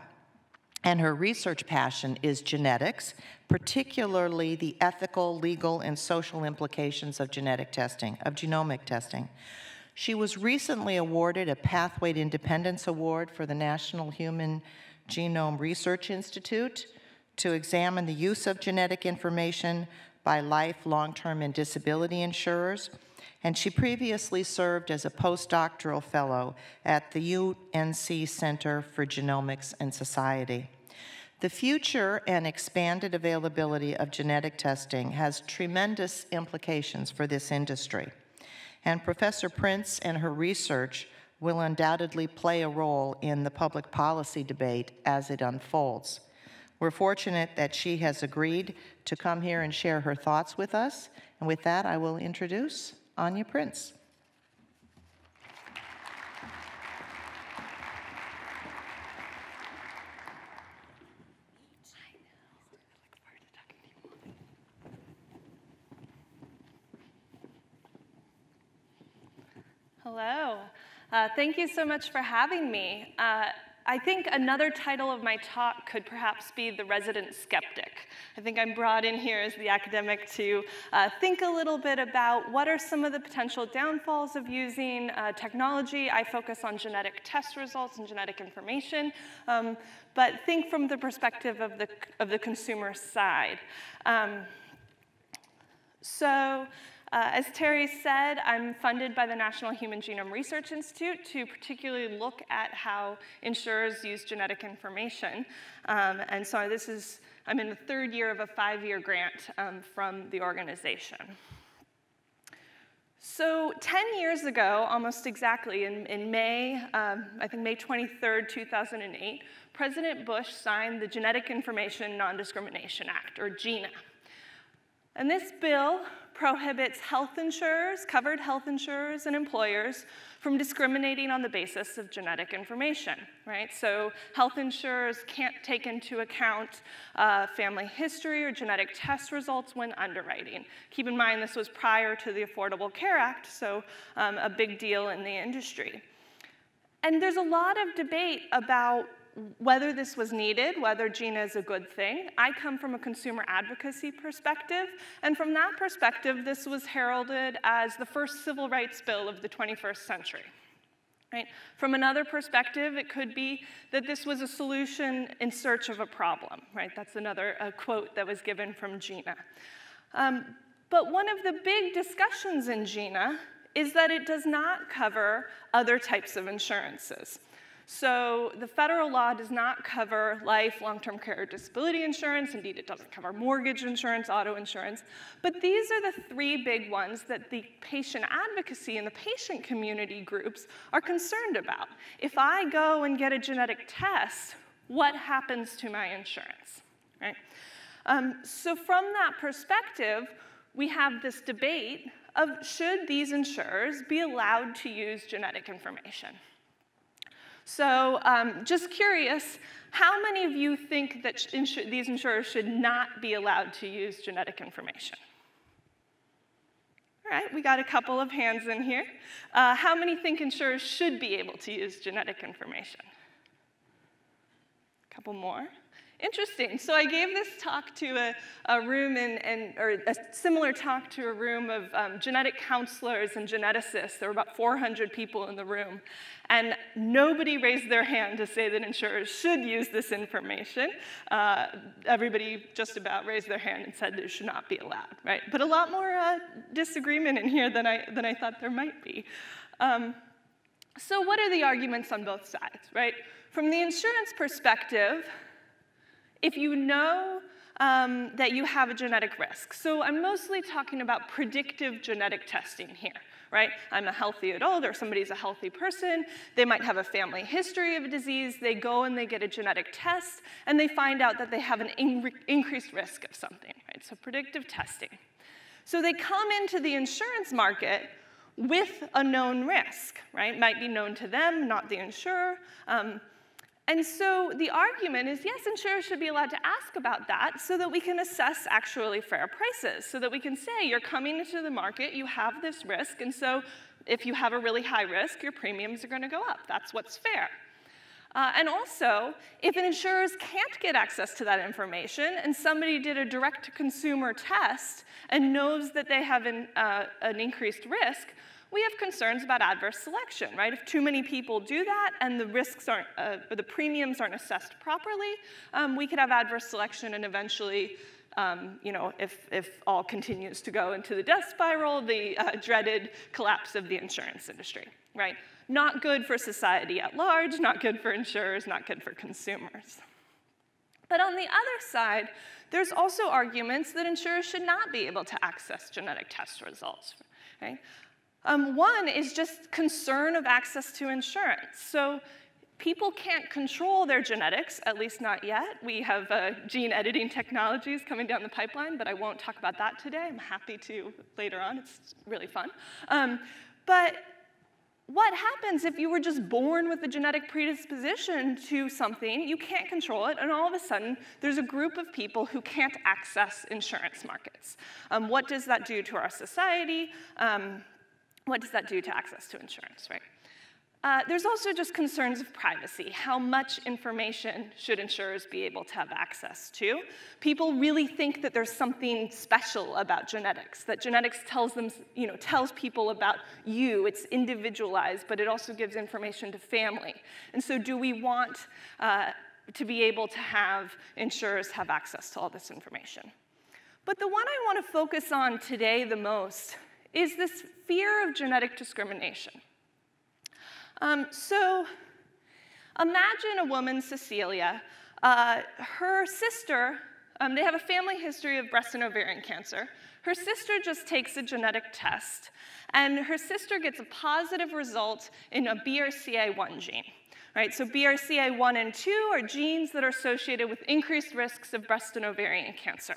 and her research passion is genetics, particularly the ethical, legal, and social implications of genetic testing, of genomic testing. She was recently awarded a Pathway to Independence Award for the National Human Genome Research Institute to examine the use of genetic information by life, long-term, and disability insurers. And she previously served as a postdoctoral fellow at the UNC Center for Genomics and Society. The future and expanded availability of genetic testing has tremendous implications for this industry. And Professor Prince and her research will undoubtedly play a role in the public policy debate as it unfolds. We're fortunate that she has agreed to come here and share her thoughts with us. And with that, I will introduce Anya Prince. Hello. Thank you so much for having me. I think another title of my talk could perhaps be The Resident Skeptic. I think I'm brought in here as the academic to think a little bit about what are some of the potential downfalls of using technology. I focus on genetic test results and genetic information, but think from the perspective of the consumer side. As Terry said, I'm funded by the National Human Genome Research Institute to particularly look at how insurers use genetic information. And so I'm in the third year of a 5-year grant from the organization. So 10 years ago, almost exactly, in May, I think May 23rd, 2008, President Bush signed the Genetic Information Non-Discrimination Act, or GINA. And this bill prohibits health insurers, covered health insurers, and employers from discriminating on the basis of genetic information, right? So health insurers can't take into account family history or genetic test results when underwriting. Keep in mind, this was prior to the Affordable Care Act, so a big deal in the industry. And there's a lot of debate about whether this was needed, whether GINA is a good thing. I come from a consumer advocacy perspective, and from that perspective, this was heralded as the first civil rights bill of the 21st century. Right? From another perspective, it could be that this was a solution in search of a problem. Right? That's another quote that was given from GINA. But one of the big discussions in GINA is that it does not cover other types of insurances. So the federal law does not cover life, long-term care, or disability insurance. Indeed, it doesn't cover mortgage insurance, auto insurance. But these are the 3 big ones that the patient advocacy and the patient community groups are concerned about. If I go and get a genetic test, what happens to my insurance? Right? So from that perspective, we have this debate of should these insurers be allowed to use genetic information? So just curious, how many of you think that these insurers should not be allowed to use genetic information? All right, we got a couple of hands in here. How many think insurers should be able to use genetic information? A couple more. Interesting. So I gave this talk to a room or a similar talk to a room of genetic counselors and geneticists. There were about 400 people in the room. And nobody raised their hand to say that insurers should use this information. Everybody just about raised their hand and said that it should not be allowed, right? But a lot more disagreement in here than I thought there might be. So what are the arguments on both sides, right? From the insurance perspective, if you know that you have a genetic risk, so I'm mostly talking about predictive genetic testing here, right? I'm a healthy adult, or somebody's a healthy person. They might have a family history of a disease. They go and they get a genetic test, and they find out that they have an increased risk of something, right? So predictive testing. So they come into the insurance market with a known risk, right? Might be known to them, not the insurer. And so the argument is, yes, insurers should be allowed to ask about that so that we can assess actually fair prices, so that we can say, you're coming into the market, you have this risk, and so if you have a really high risk, your premiums are going to go up. That's what's fair. And also, if an insurer can't get access to that information and somebody did a direct-to-consumer test and knows that they have an increased risk, we have concerns about adverse selection, right? If too many people do that and the risks aren't, the premiums aren't assessed properly, we could have adverse selection, and eventually, you know, if all continues to go into the death spiral, the dreaded collapse of the insurance industry, right? Not good for society at large, not good for insurers, not good for consumers. But on the other side, there's also arguments that insurers should not be able to access genetic test results, right? One is just concern of access to insurance. So people can't control their genetics, at least not yet. We have gene editing technologies coming down the pipeline, but I won't talk about that today. I'm happy to later on. It's really fun. But what happens if you were just born with a genetic predisposition to something, you can't control it, and all of a sudden, there's a group of people who can't access insurance markets? What does that do to our society? What does that do to access to insurance, right? There's also just concerns of privacy. How much information should insurers be able to have access to? People really think that there's something special about genetics, that genetics tells them, you know, tells people about you. It's individualized, but it also gives information to family. And so do we want to be able to have insurers have access to all this information? But the one I want to focus on today the most is this fear of genetic discrimination. So imagine a woman, Cecilia. Her sister, they have a family history of breast and ovarian cancer. Her sister just takes a genetic test, and her sister gets a positive result in a BRCA1 gene. Right, so BRCA1 and 2 are genes that are associated with increased risks of breast and ovarian cancer.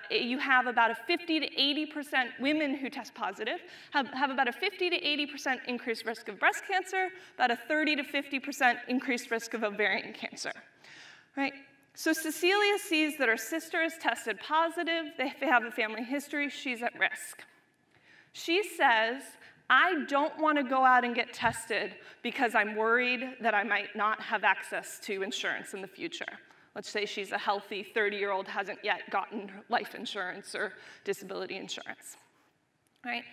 You have about a 50 to 80% women who test positive have about a 50 to 80% increased risk of breast cancer, about a 30 to 50% increased risk of ovarian cancer, right? So Cecilia sees that her sister is tested positive, they have a family history, she's at risk. She says, I don't want to go out and get tested because I'm worried that I might not have access to insurance in the future. Let's say she's a healthy 30-year-old, hasn't yet gotten life insurance or disability insurance, right?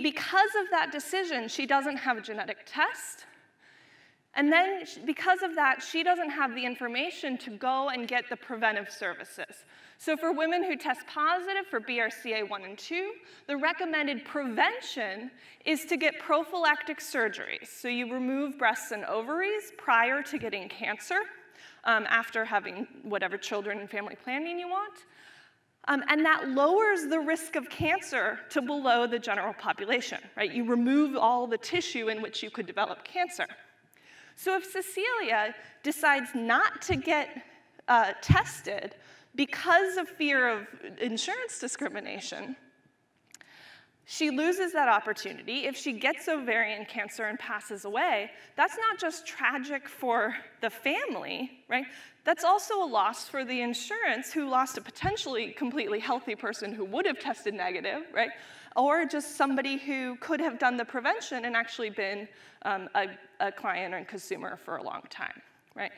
Because of that decision, she doesn't have a genetic test. And then because of that, she doesn't have the information to go and get the preventive services. So for women who test positive for BRCA1 and 2, the recommended prevention is to get prophylactic surgeries. So you remove breasts and ovaries prior to getting cancer, after having whatever children and family planning you want. And that lowers the risk of cancer to below the general population, right? You remove all the tissue in which you could develop cancer. So if Cecilia decides not to get tested because of fear of insurance discrimination, she loses that opportunity. If she gets ovarian cancer and passes away, that's not just tragic for the family, right? That's also a loss for the insurance, who lost a potentially completely healthy person who would have tested negative, right? Or just somebody who could have done the prevention and actually been a client or consumer for a long time, right?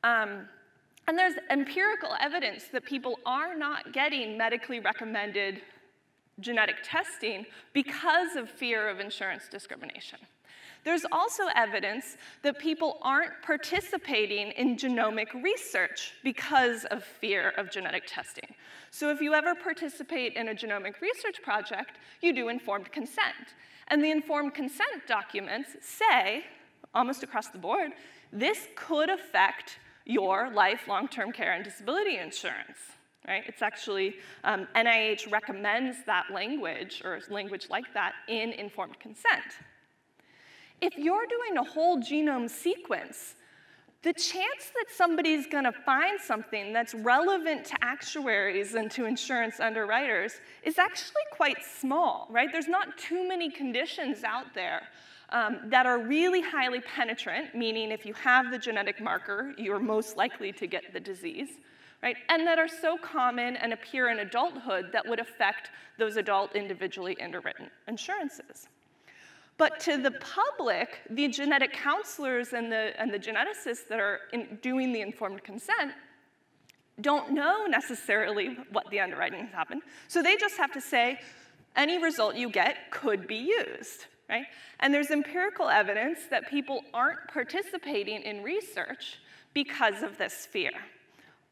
And there's empirical evidence that people are not getting medically recommended genetic testing because of fear of insurance discrimination. There's also evidence that people aren't participating in genomic research because of fear of genetic testing. So if you ever participate in a genomic research project, you do informed consent. And the informed consent documents say, almost across the board, this could affect your life, long-term care, and disability insurance. right? It's actually, NIH recommends that language, or language like that, in informed consent. If you're doing a whole genome sequence, the chance that somebody's going to find something that's relevant to actuaries and to insurance underwriters is actually quite small, right? There's not too many conditions out there that are really highly penetrant, meaning if you have the genetic marker, you're most likely to get the disease, right? And that are so common and appear in adulthood that would affect those adult individually underwritten insurances. But to the public, the genetic counselors and the geneticists that are doing the informed consent don't know necessarily what the underwriting has happened. So they just have to say, any result you get could be used, right? And there's empirical evidence that people aren't participating in research because of this fear.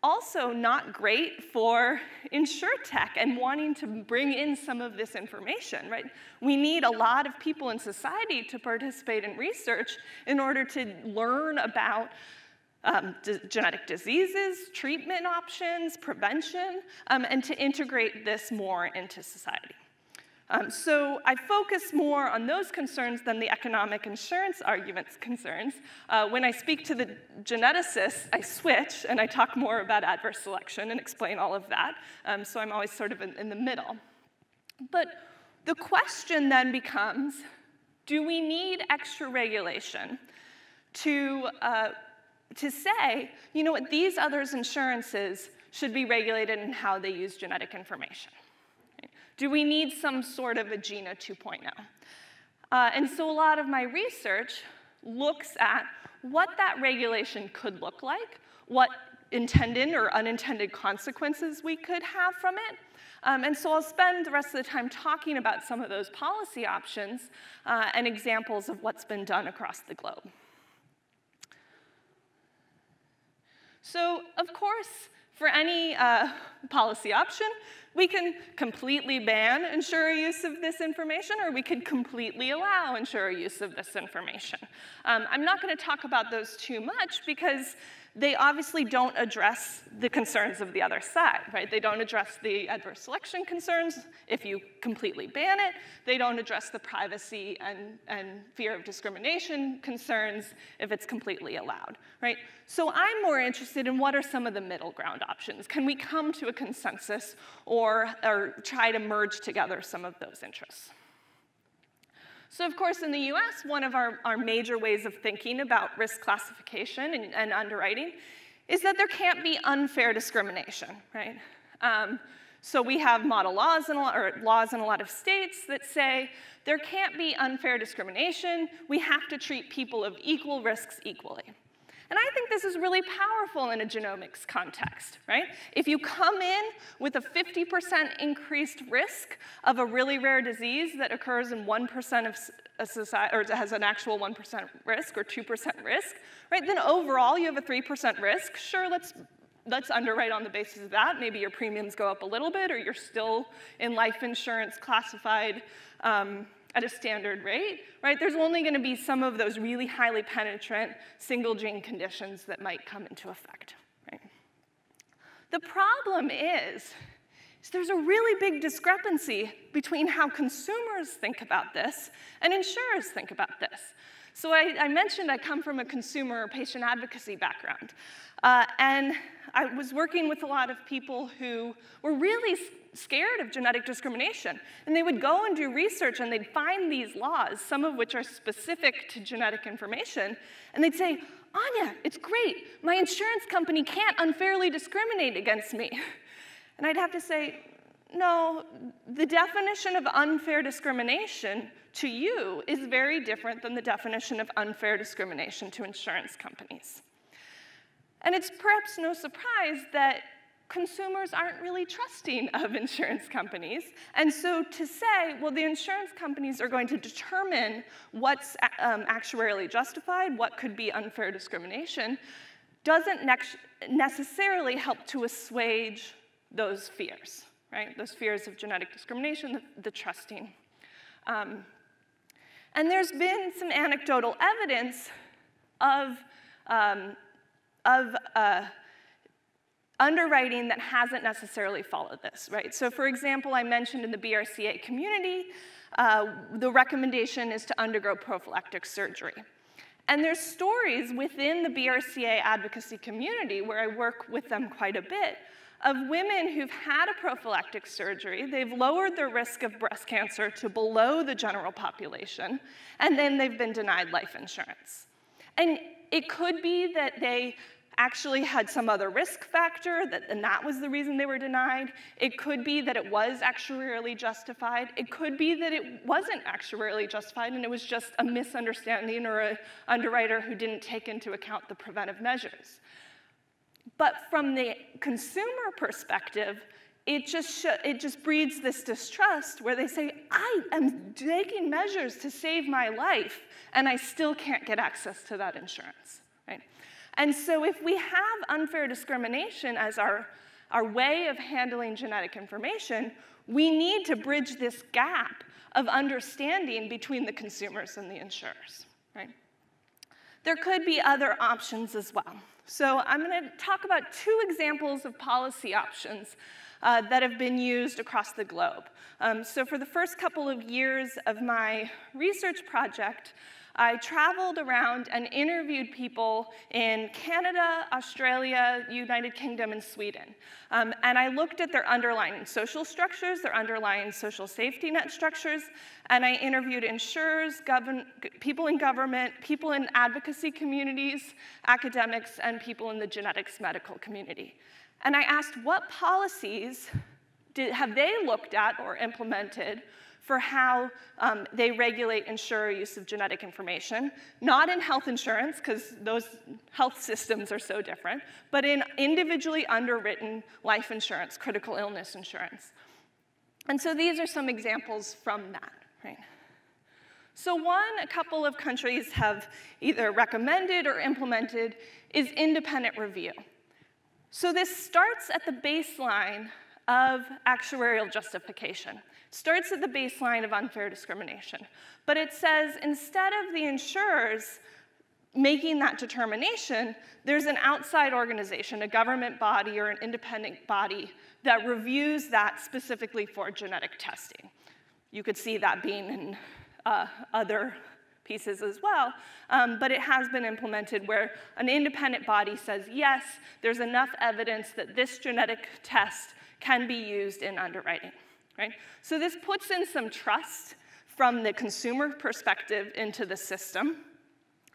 Also not great for insurtech and wanting to bring in some of this information, right? We need a lot of people in society to participate in research in order to learn about genetic diseases, treatment options, prevention, and to integrate this more into society. So I focus more on those concerns than the economic insurance arguments concerns. When I speak to the geneticists, I switch and I talk more about adverse selection and explain all of that. So I'm always sort of in the middle. But the question then becomes, do we need extra regulation to say, you know what, these other insurances should be regulated in how they use genetic information? Do we need some sort of a GINA 2.0? And so a lot of my research looks at what that regulation could look like, what intended or unintended consequences we could have from it. And so I'll spend the rest of the time talking about some of those policy options and examples of what's been done across the globe. So, of course, for any policy option, we can completely ban insurer use of this information, or we could completely allow insurer use of this information. I'm not going to talk about those too much because they obviously don't address the concerns of the other side, right? They don't address the adverse selection concerns if you completely ban it. They don't address the privacy and fear of discrimination concerns if it's completely allowed, right? So I'm more interested in what are some of the middle ground options. Can we come to a consensus or try to merge together some of those interests? So of course, in the US, one of our major ways of thinking about risk classification and underwriting is that there can't be unfair discrimination, right? So we have model laws or laws in a lot of states that say there can't be unfair discrimination. We have to treat people of equal risks equally. And I think this is really powerful in a genomics context, right? If you come in with a 50% increased risk of a really rare disease that occurs in 1% of a society, or has an actual 1% risk or 2% risk, right? Then overall you have a 3% risk. Sure, let's underwrite on the basis of that. Maybe your premiums go up a little bit, or you're still in life insurance classified at a standard rate, right? There's only going to be some of those really highly penetrant single gene conditions that might come into effect, right? The problem is there's a really big discrepancy between how consumers think about this and insurers think about this. So I mentioned I come from a consumer patient advocacy background. And I was working with a lot of people who were really scared of genetic discrimination. And they would go and do research, and they'd find these laws, some of which are specific to genetic information. And they'd say, Anya, it's great. My insurance company can't unfairly discriminate against me. And I'd have to say, no, the definition of unfair discrimination to you is very different than the definition of unfair discrimination to insurance companies. And it's perhaps no surprise that consumers aren't really trusting of insurance companies. And so to say, well, the insurance companies are going to determine what's actuarially justified, what could be unfair discrimination, doesn't necessarily help to assuage those fears, right? Those fears of genetic discrimination, the trusting. And there's been some anecdotal evidence of underwriting that hasn't necessarily followed this, right? So for example, I mentioned in the BRCA community, the recommendation is to undergo prophylactic surgery. And there's stories within the BRCA advocacy community, where I work with them quite a bit, of women who've had a prophylactic surgery. They've lowered their risk of breast cancer to below the general population, and then they've been denied life insurance. And it could be that they actually had some other risk factor, and that was the reason they were denied. It could be that it was actuarially justified. It could be that it wasn't actuarially justified, and it was just a misunderstanding or an underwriter who didn't take into account the preventive measures. But from the consumer perspective, it just breeds this distrust where they say, I am taking measures to save my life, and I still can't get access to that insurance, right? And so if we have unfair discrimination as our way of handling genetic information, we need to bridge this gap of understanding between the consumers and the insurers, right? There could be other options as well. So I'm going to talk about 2 examples of policy options that have been used across the globe. So for the first couple of years of my research project, I traveled around and interviewed people in Canada, Australia, United Kingdom, and Sweden. And I looked at their underlying social structures, their underlying social safety net structures, and I interviewed insurers, people in government, people in advocacy communities, academics, and people in the genetics medical community. And I asked, what policies have they looked at or implemented for how they regulate insurer use of genetic information, not in health insurance, because those health systems are so different, but in individually underwritten life insurance, critical illness insurance. And so these are some examples from that, right? So a couple of countries have either recommended or implemented is independent review. So this starts at the baseline of actuarial justification. Starts at the baseline of unfair discrimination. But it says instead of the insurers making that determination, there's an outside organization, a government body or an independent body that reviews that specifically for genetic testing. You could see that being in other pieces as well, but it has been implemented where an independent body says, yes, there's enough evidence that this genetic test can be used in underwriting. Right? So this puts in some trust from the consumer perspective into the system,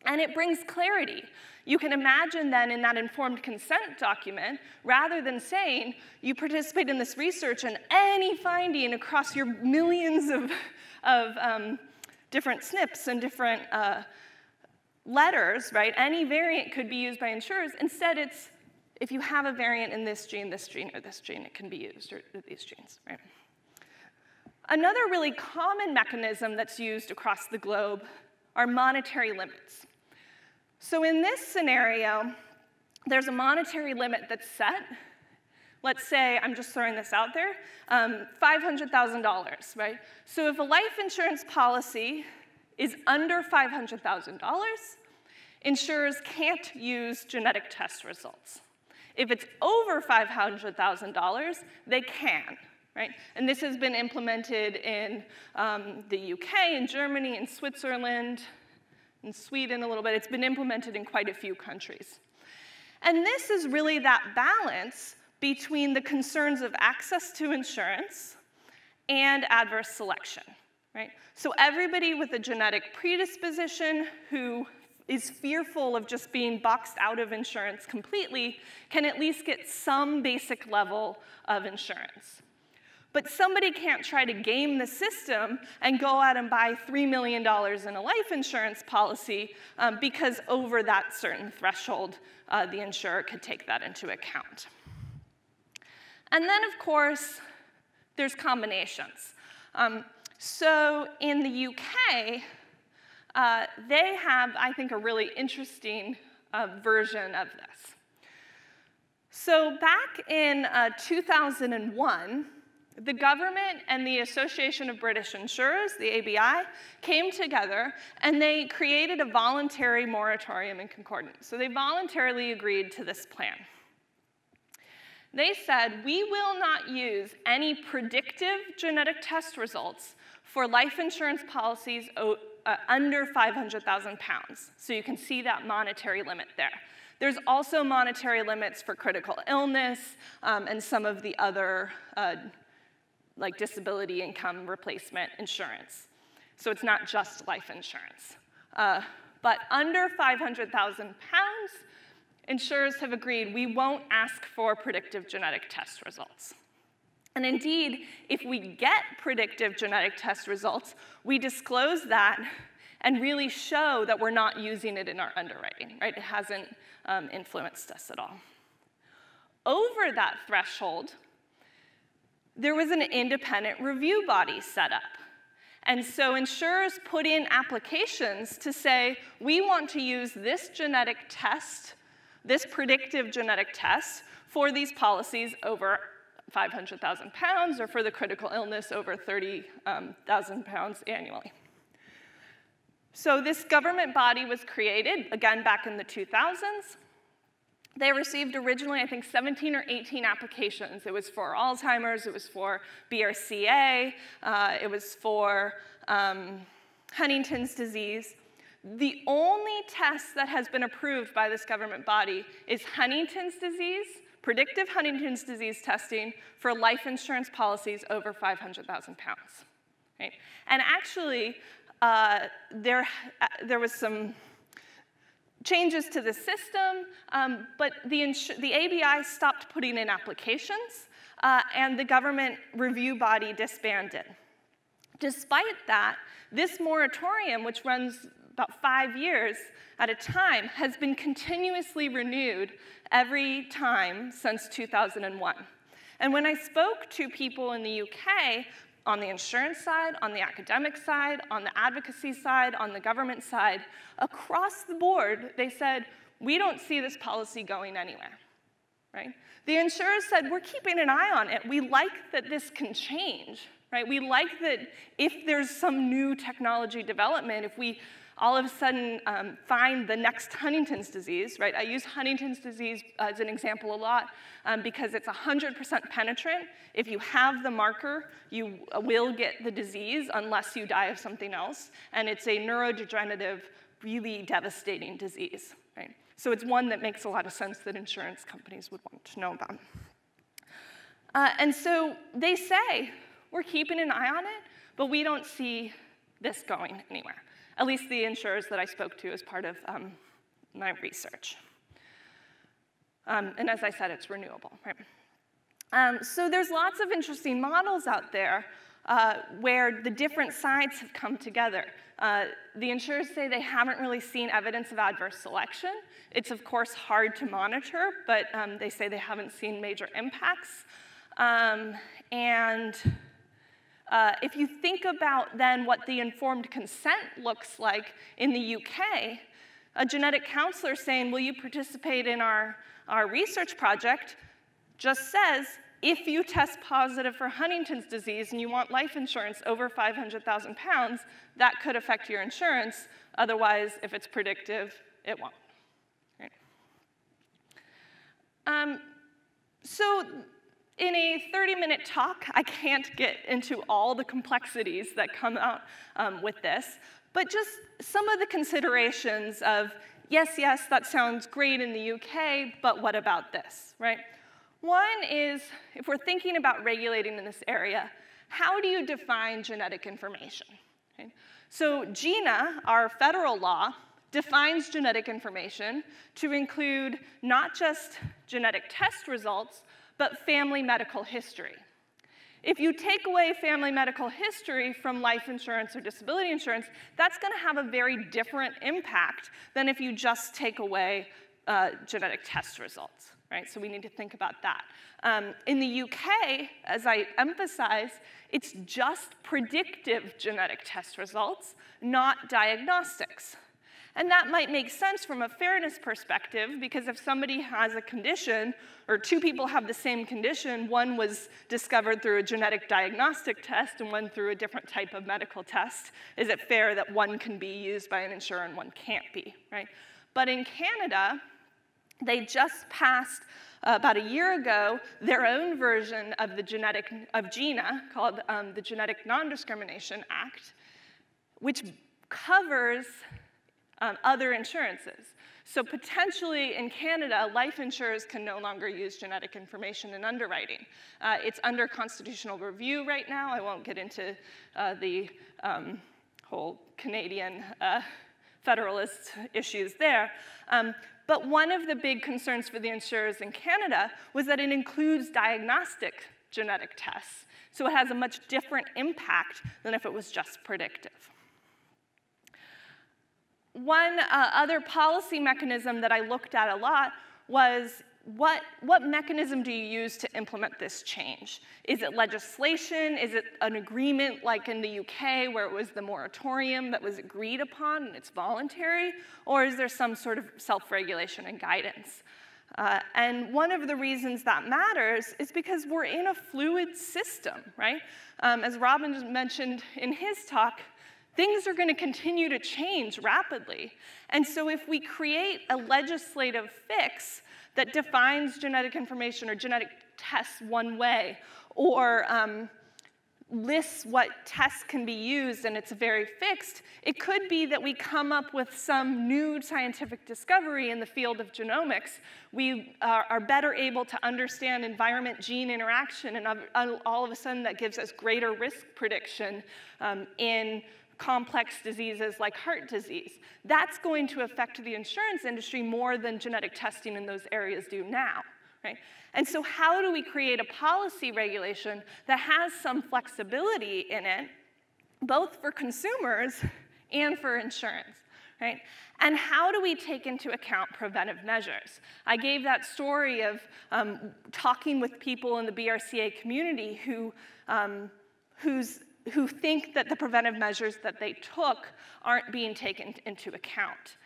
and it brings clarity. You can imagine then in that informed consent document, rather than saying you participate in this research and any finding across your millions of different SNPs and different letters, right? Any variant could be used by insurers. Instead, it's if you have a variant in this gene, or this gene, it can be used, or these genes, right? Another really common mechanism that's used across the globe are monetary limits. So in this scenario, there's a monetary limit that's set. Let's say, I'm just throwing this out there, $500,000, right? So if a life insurance policy is under $500,000, insurers can't use genetic test results. If it's over $500,000, they can. Right? And this has been implemented in the UK, in Germany, in Switzerland, in Sweden a little bit. It's been implemented in quite a few countries. And this is really that balance between the concerns of access to insurance and adverse selection. Right? So everybody with a genetic predisposition who is fearful of just being boxed out of insurance completely can at least get some basic level of insurance. But somebody can't try to game the system and go out and buy $3 million in a life insurance policy because over that certain threshold, the insurer could take that into account. And then, of course, there's combinations. So in the UK, they have, I think, a really interesting version of this. So back in 2001, the government and the Association of British Insurers, the ABI, came together and they created a voluntary moratorium in concordance. So they voluntarily agreed to this plan. They said, we will not use any predictive genetic test results for life insurance policies under 500,000 pounds. So you can see that monetary limit there. There's also monetary limits for critical illness and some of the other like disability income replacement insurance. So it's not just life insurance. But under 500,000 pounds, insurers have agreed we won't ask for predictive genetic test results. And indeed, if we get predictive genetic test results, we disclose that and really show that we're not using it in our underwriting, right? It hasn't influenced us at all. Over that threshold, there was an independent review body set up. And so insurers put in applications to say, we want to use this genetic test, this predictive genetic test, for these policies over 500,000 pounds or for the critical illness over 30,000 pounds annually. So this government body was created, again, back in the 2000s. They received originally, I think, 17 or 18 applications. It was for Alzheimer's, it was for BRCA, it was for Huntington's disease. The only test that has been approved by this government body is Huntington's disease, predictive Huntington's disease testing for life insurance policies over 500,000 pounds. Right? And actually, there was some changes to the system, but the ABI stopped putting in applications, and the government review body disbanded. Despite that, this moratorium, which runs about 5 years at a time, has been continuously renewed every time since 2001. And when I spoke to people in the UK, on the insurance side, on the academic side, on the advocacy side, on the government side, across the board, they said, we don't see this policy going anywhere, right? The insurers said, we're keeping an eye on it. We like that this can change, right? We like that if there's some new technology development, if we all of a sudden find the next Huntington's disease, right? I use Huntington's disease as an example a lot because it's 100% penetrant. If you have the marker, you will get the disease unless you die of something else. And it's a neurodegenerative, really devastating disease, right? So it's one that makes a lot of sense that insurance companies would want to know about. And so they say, we're keeping an eye on it, but we don't see this going anywhere. At least the insurers that I spoke to as part of my research. And as I said, it's renewable, right? So there's lots of interesting models out there where the different sides have come together. The insurers say they haven't really seen evidence of adverse selection. It's, of course, hard to monitor, but they say they haven't seen major impacts. If you think about then what the informed consent looks like in the UK, a genetic counselor saying, will you participate in our research project, just says, if you test positive for Huntington's disease and you want life insurance over 500,000 pounds, that could affect your insurance. Otherwise, if it's predictive, it won't. Right? So in a 30-minute talk, I can't get into all the complexities that come out with this, but just some of the considerations of, yes, that sounds great in the UK, but what about this, right? One is, if we're thinking about regulating in this area, how do you define genetic information? Okay? So GINA, our federal law, defines genetic information to include not just genetic test results, but family medical history. If you take away family medical history from life insurance or disability insurance, that's going to have a very different impact than if you just take away genetic test results, right? So we need to think about that. In the UK, as I emphasize, it's just predictive genetic test results, not diagnostics. And that might make sense from a fairness perspective, because if somebody has a condition, or two people have the same condition, one was discovered through a genetic diagnostic test and one through a different type of medical test, is it fair that one can be used by an insurer and one can't be, right? But in Canada, they just passed about a year ago, their own version of GINA, called the Genetic Non-Discrimination Act, which covers other insurances. So potentially in Canada, life insurers can no longer use genetic information in underwriting. It's under constitutional review right now. I won't get into the whole Canadian federalist issues there. But one of the big concerns for the insurers in Canada was that it includes diagnostic genetic tests. So it has a much different impact than if it was just predictive. One other policy mechanism that I looked at a lot was what mechanism do you use to implement this change? Is it legislation? Is it an agreement like in the UK where it was the moratorium that was agreed upon and it's voluntary? Or is there some sort of self-regulation and guidance? And one of the reasons that matters is because we're in a fluid system, right? As Robin just mentioned in his talk, things are going to continue to change rapidly. And so if we create a legislative fix that defines genetic information or genetic tests one way, or lists what tests can be used and it's very fixed, it could be that we come up with some new scientific discovery in the field of genomics. We are better able to understand environment-gene interaction, and all of a sudden that gives us greater risk prediction in complex diseases like heart disease. That's going to affect the insurance industry more than genetic testing in those areas do now, right? And so how do we create a policy regulation that has some flexibility in it, both for consumers and for insurance, right? And how do we take into account preventive measures? I gave that story of talking with people in the BRCA community who think that the preventive measures that they took aren't being taken into account.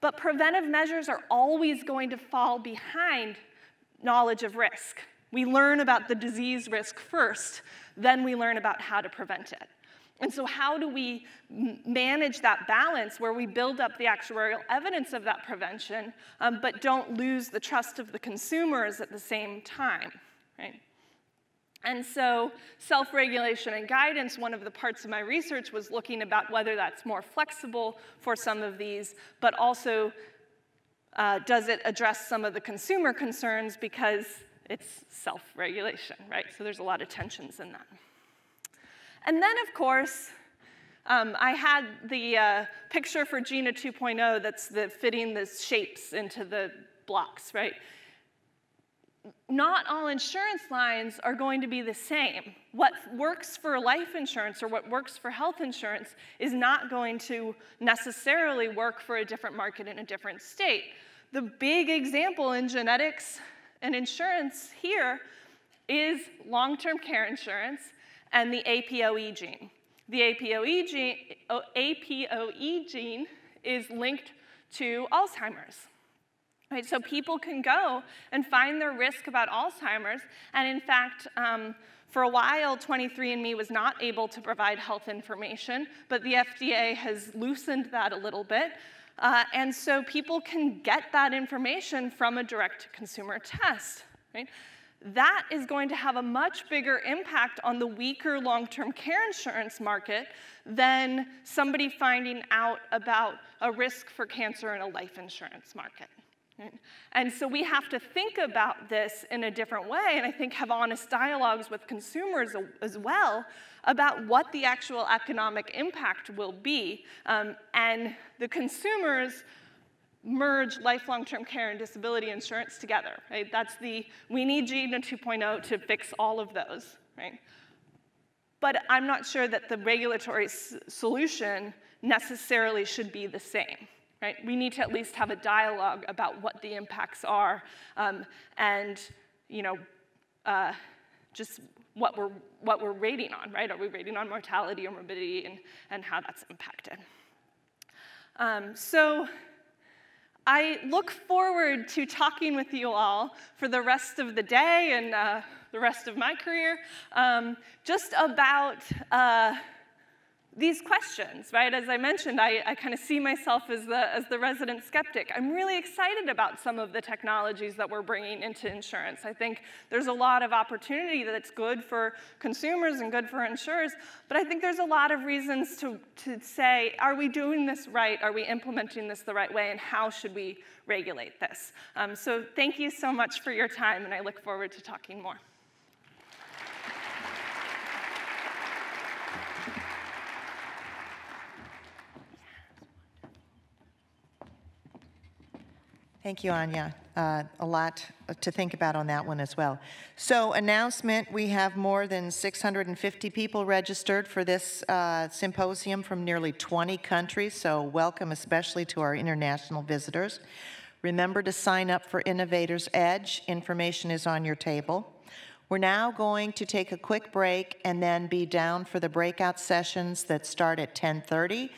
But preventive measures are always going to fall behind knowledge of risk. We learn about the disease risk first, then we learn about how to prevent it. And so how do we manage that balance where we build up the actuarial evidence of that prevention, but don't lose the trust of the consumers at the same time, right? And so self-regulation and guidance, one of the parts of my research was looking about whether that's more flexible for some of these, but also does it address some of the consumer concerns because it's self-regulation, right? So there's a lot of tensions in that. And then, of course, I had the picture for GINA 2.0 that's fitting the shapes into the blocks, right? Not all insurance lines are going to be the same. What works for life insurance or what works for health insurance is not going to necessarily work for a different market in a different state. The big example in genetics and insurance here is long-term care insurance and the APOE gene. The APOE gene is linked to Alzheimer's. Right, so people can go and find their risk about Alzheimer's, and in fact, for a while, 23andMe was not able to provide health information, but the FDA has loosened that a little bit, and so people can get that information from a direct-to-consumer test. Right? That is going to have a much bigger impact on the weaker long-term care insurance market than somebody finding out about a risk for cancer in a life insurance market. Right? And so we have to think about this in a different way, and I think have honest dialogues with consumers as well about what the actual economic impact will be. And the consumers merge lifelong term care and disability insurance together. Right? We need GINA 2.0 to fix all of those. Right? But I'm not sure that the regulatory solution necessarily should be the same. Right? We need to at least have a dialogue about what the impacts are and just what we're rating on, right? Are we rating on mortality or morbidity and how that's impacted? So I look forward to talking with you all for the rest of the day and the rest of my career just about these questions, right? As I mentioned, I kind of see myself as the resident skeptic. I'm really excited about some of the technologies that we're bringing into insurance. I think there's a lot of opportunity that's good for consumers and good for insurers, but I think there's a lot of reasons to say, are we doing this right? Are we implementing this the right way? And how should we regulate this? So thank you so much for your time, and I look forward to talking more. Thank you, Anya. A lot to think about on that one as well. So, announcement, we have more than 650 people registered for this symposium from nearly 20 countries, so welcome especially to our international visitors. Remember to sign up for Innovators Edge. Information is on your table. We're now going to take a quick break and then be down for the breakout sessions that start at 10:30.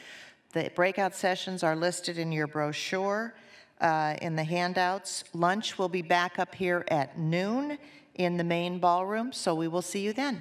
The breakout sessions are listed in your brochure. In the handouts. Lunch will be back up here at noon in the main ballroom, so we will see you then.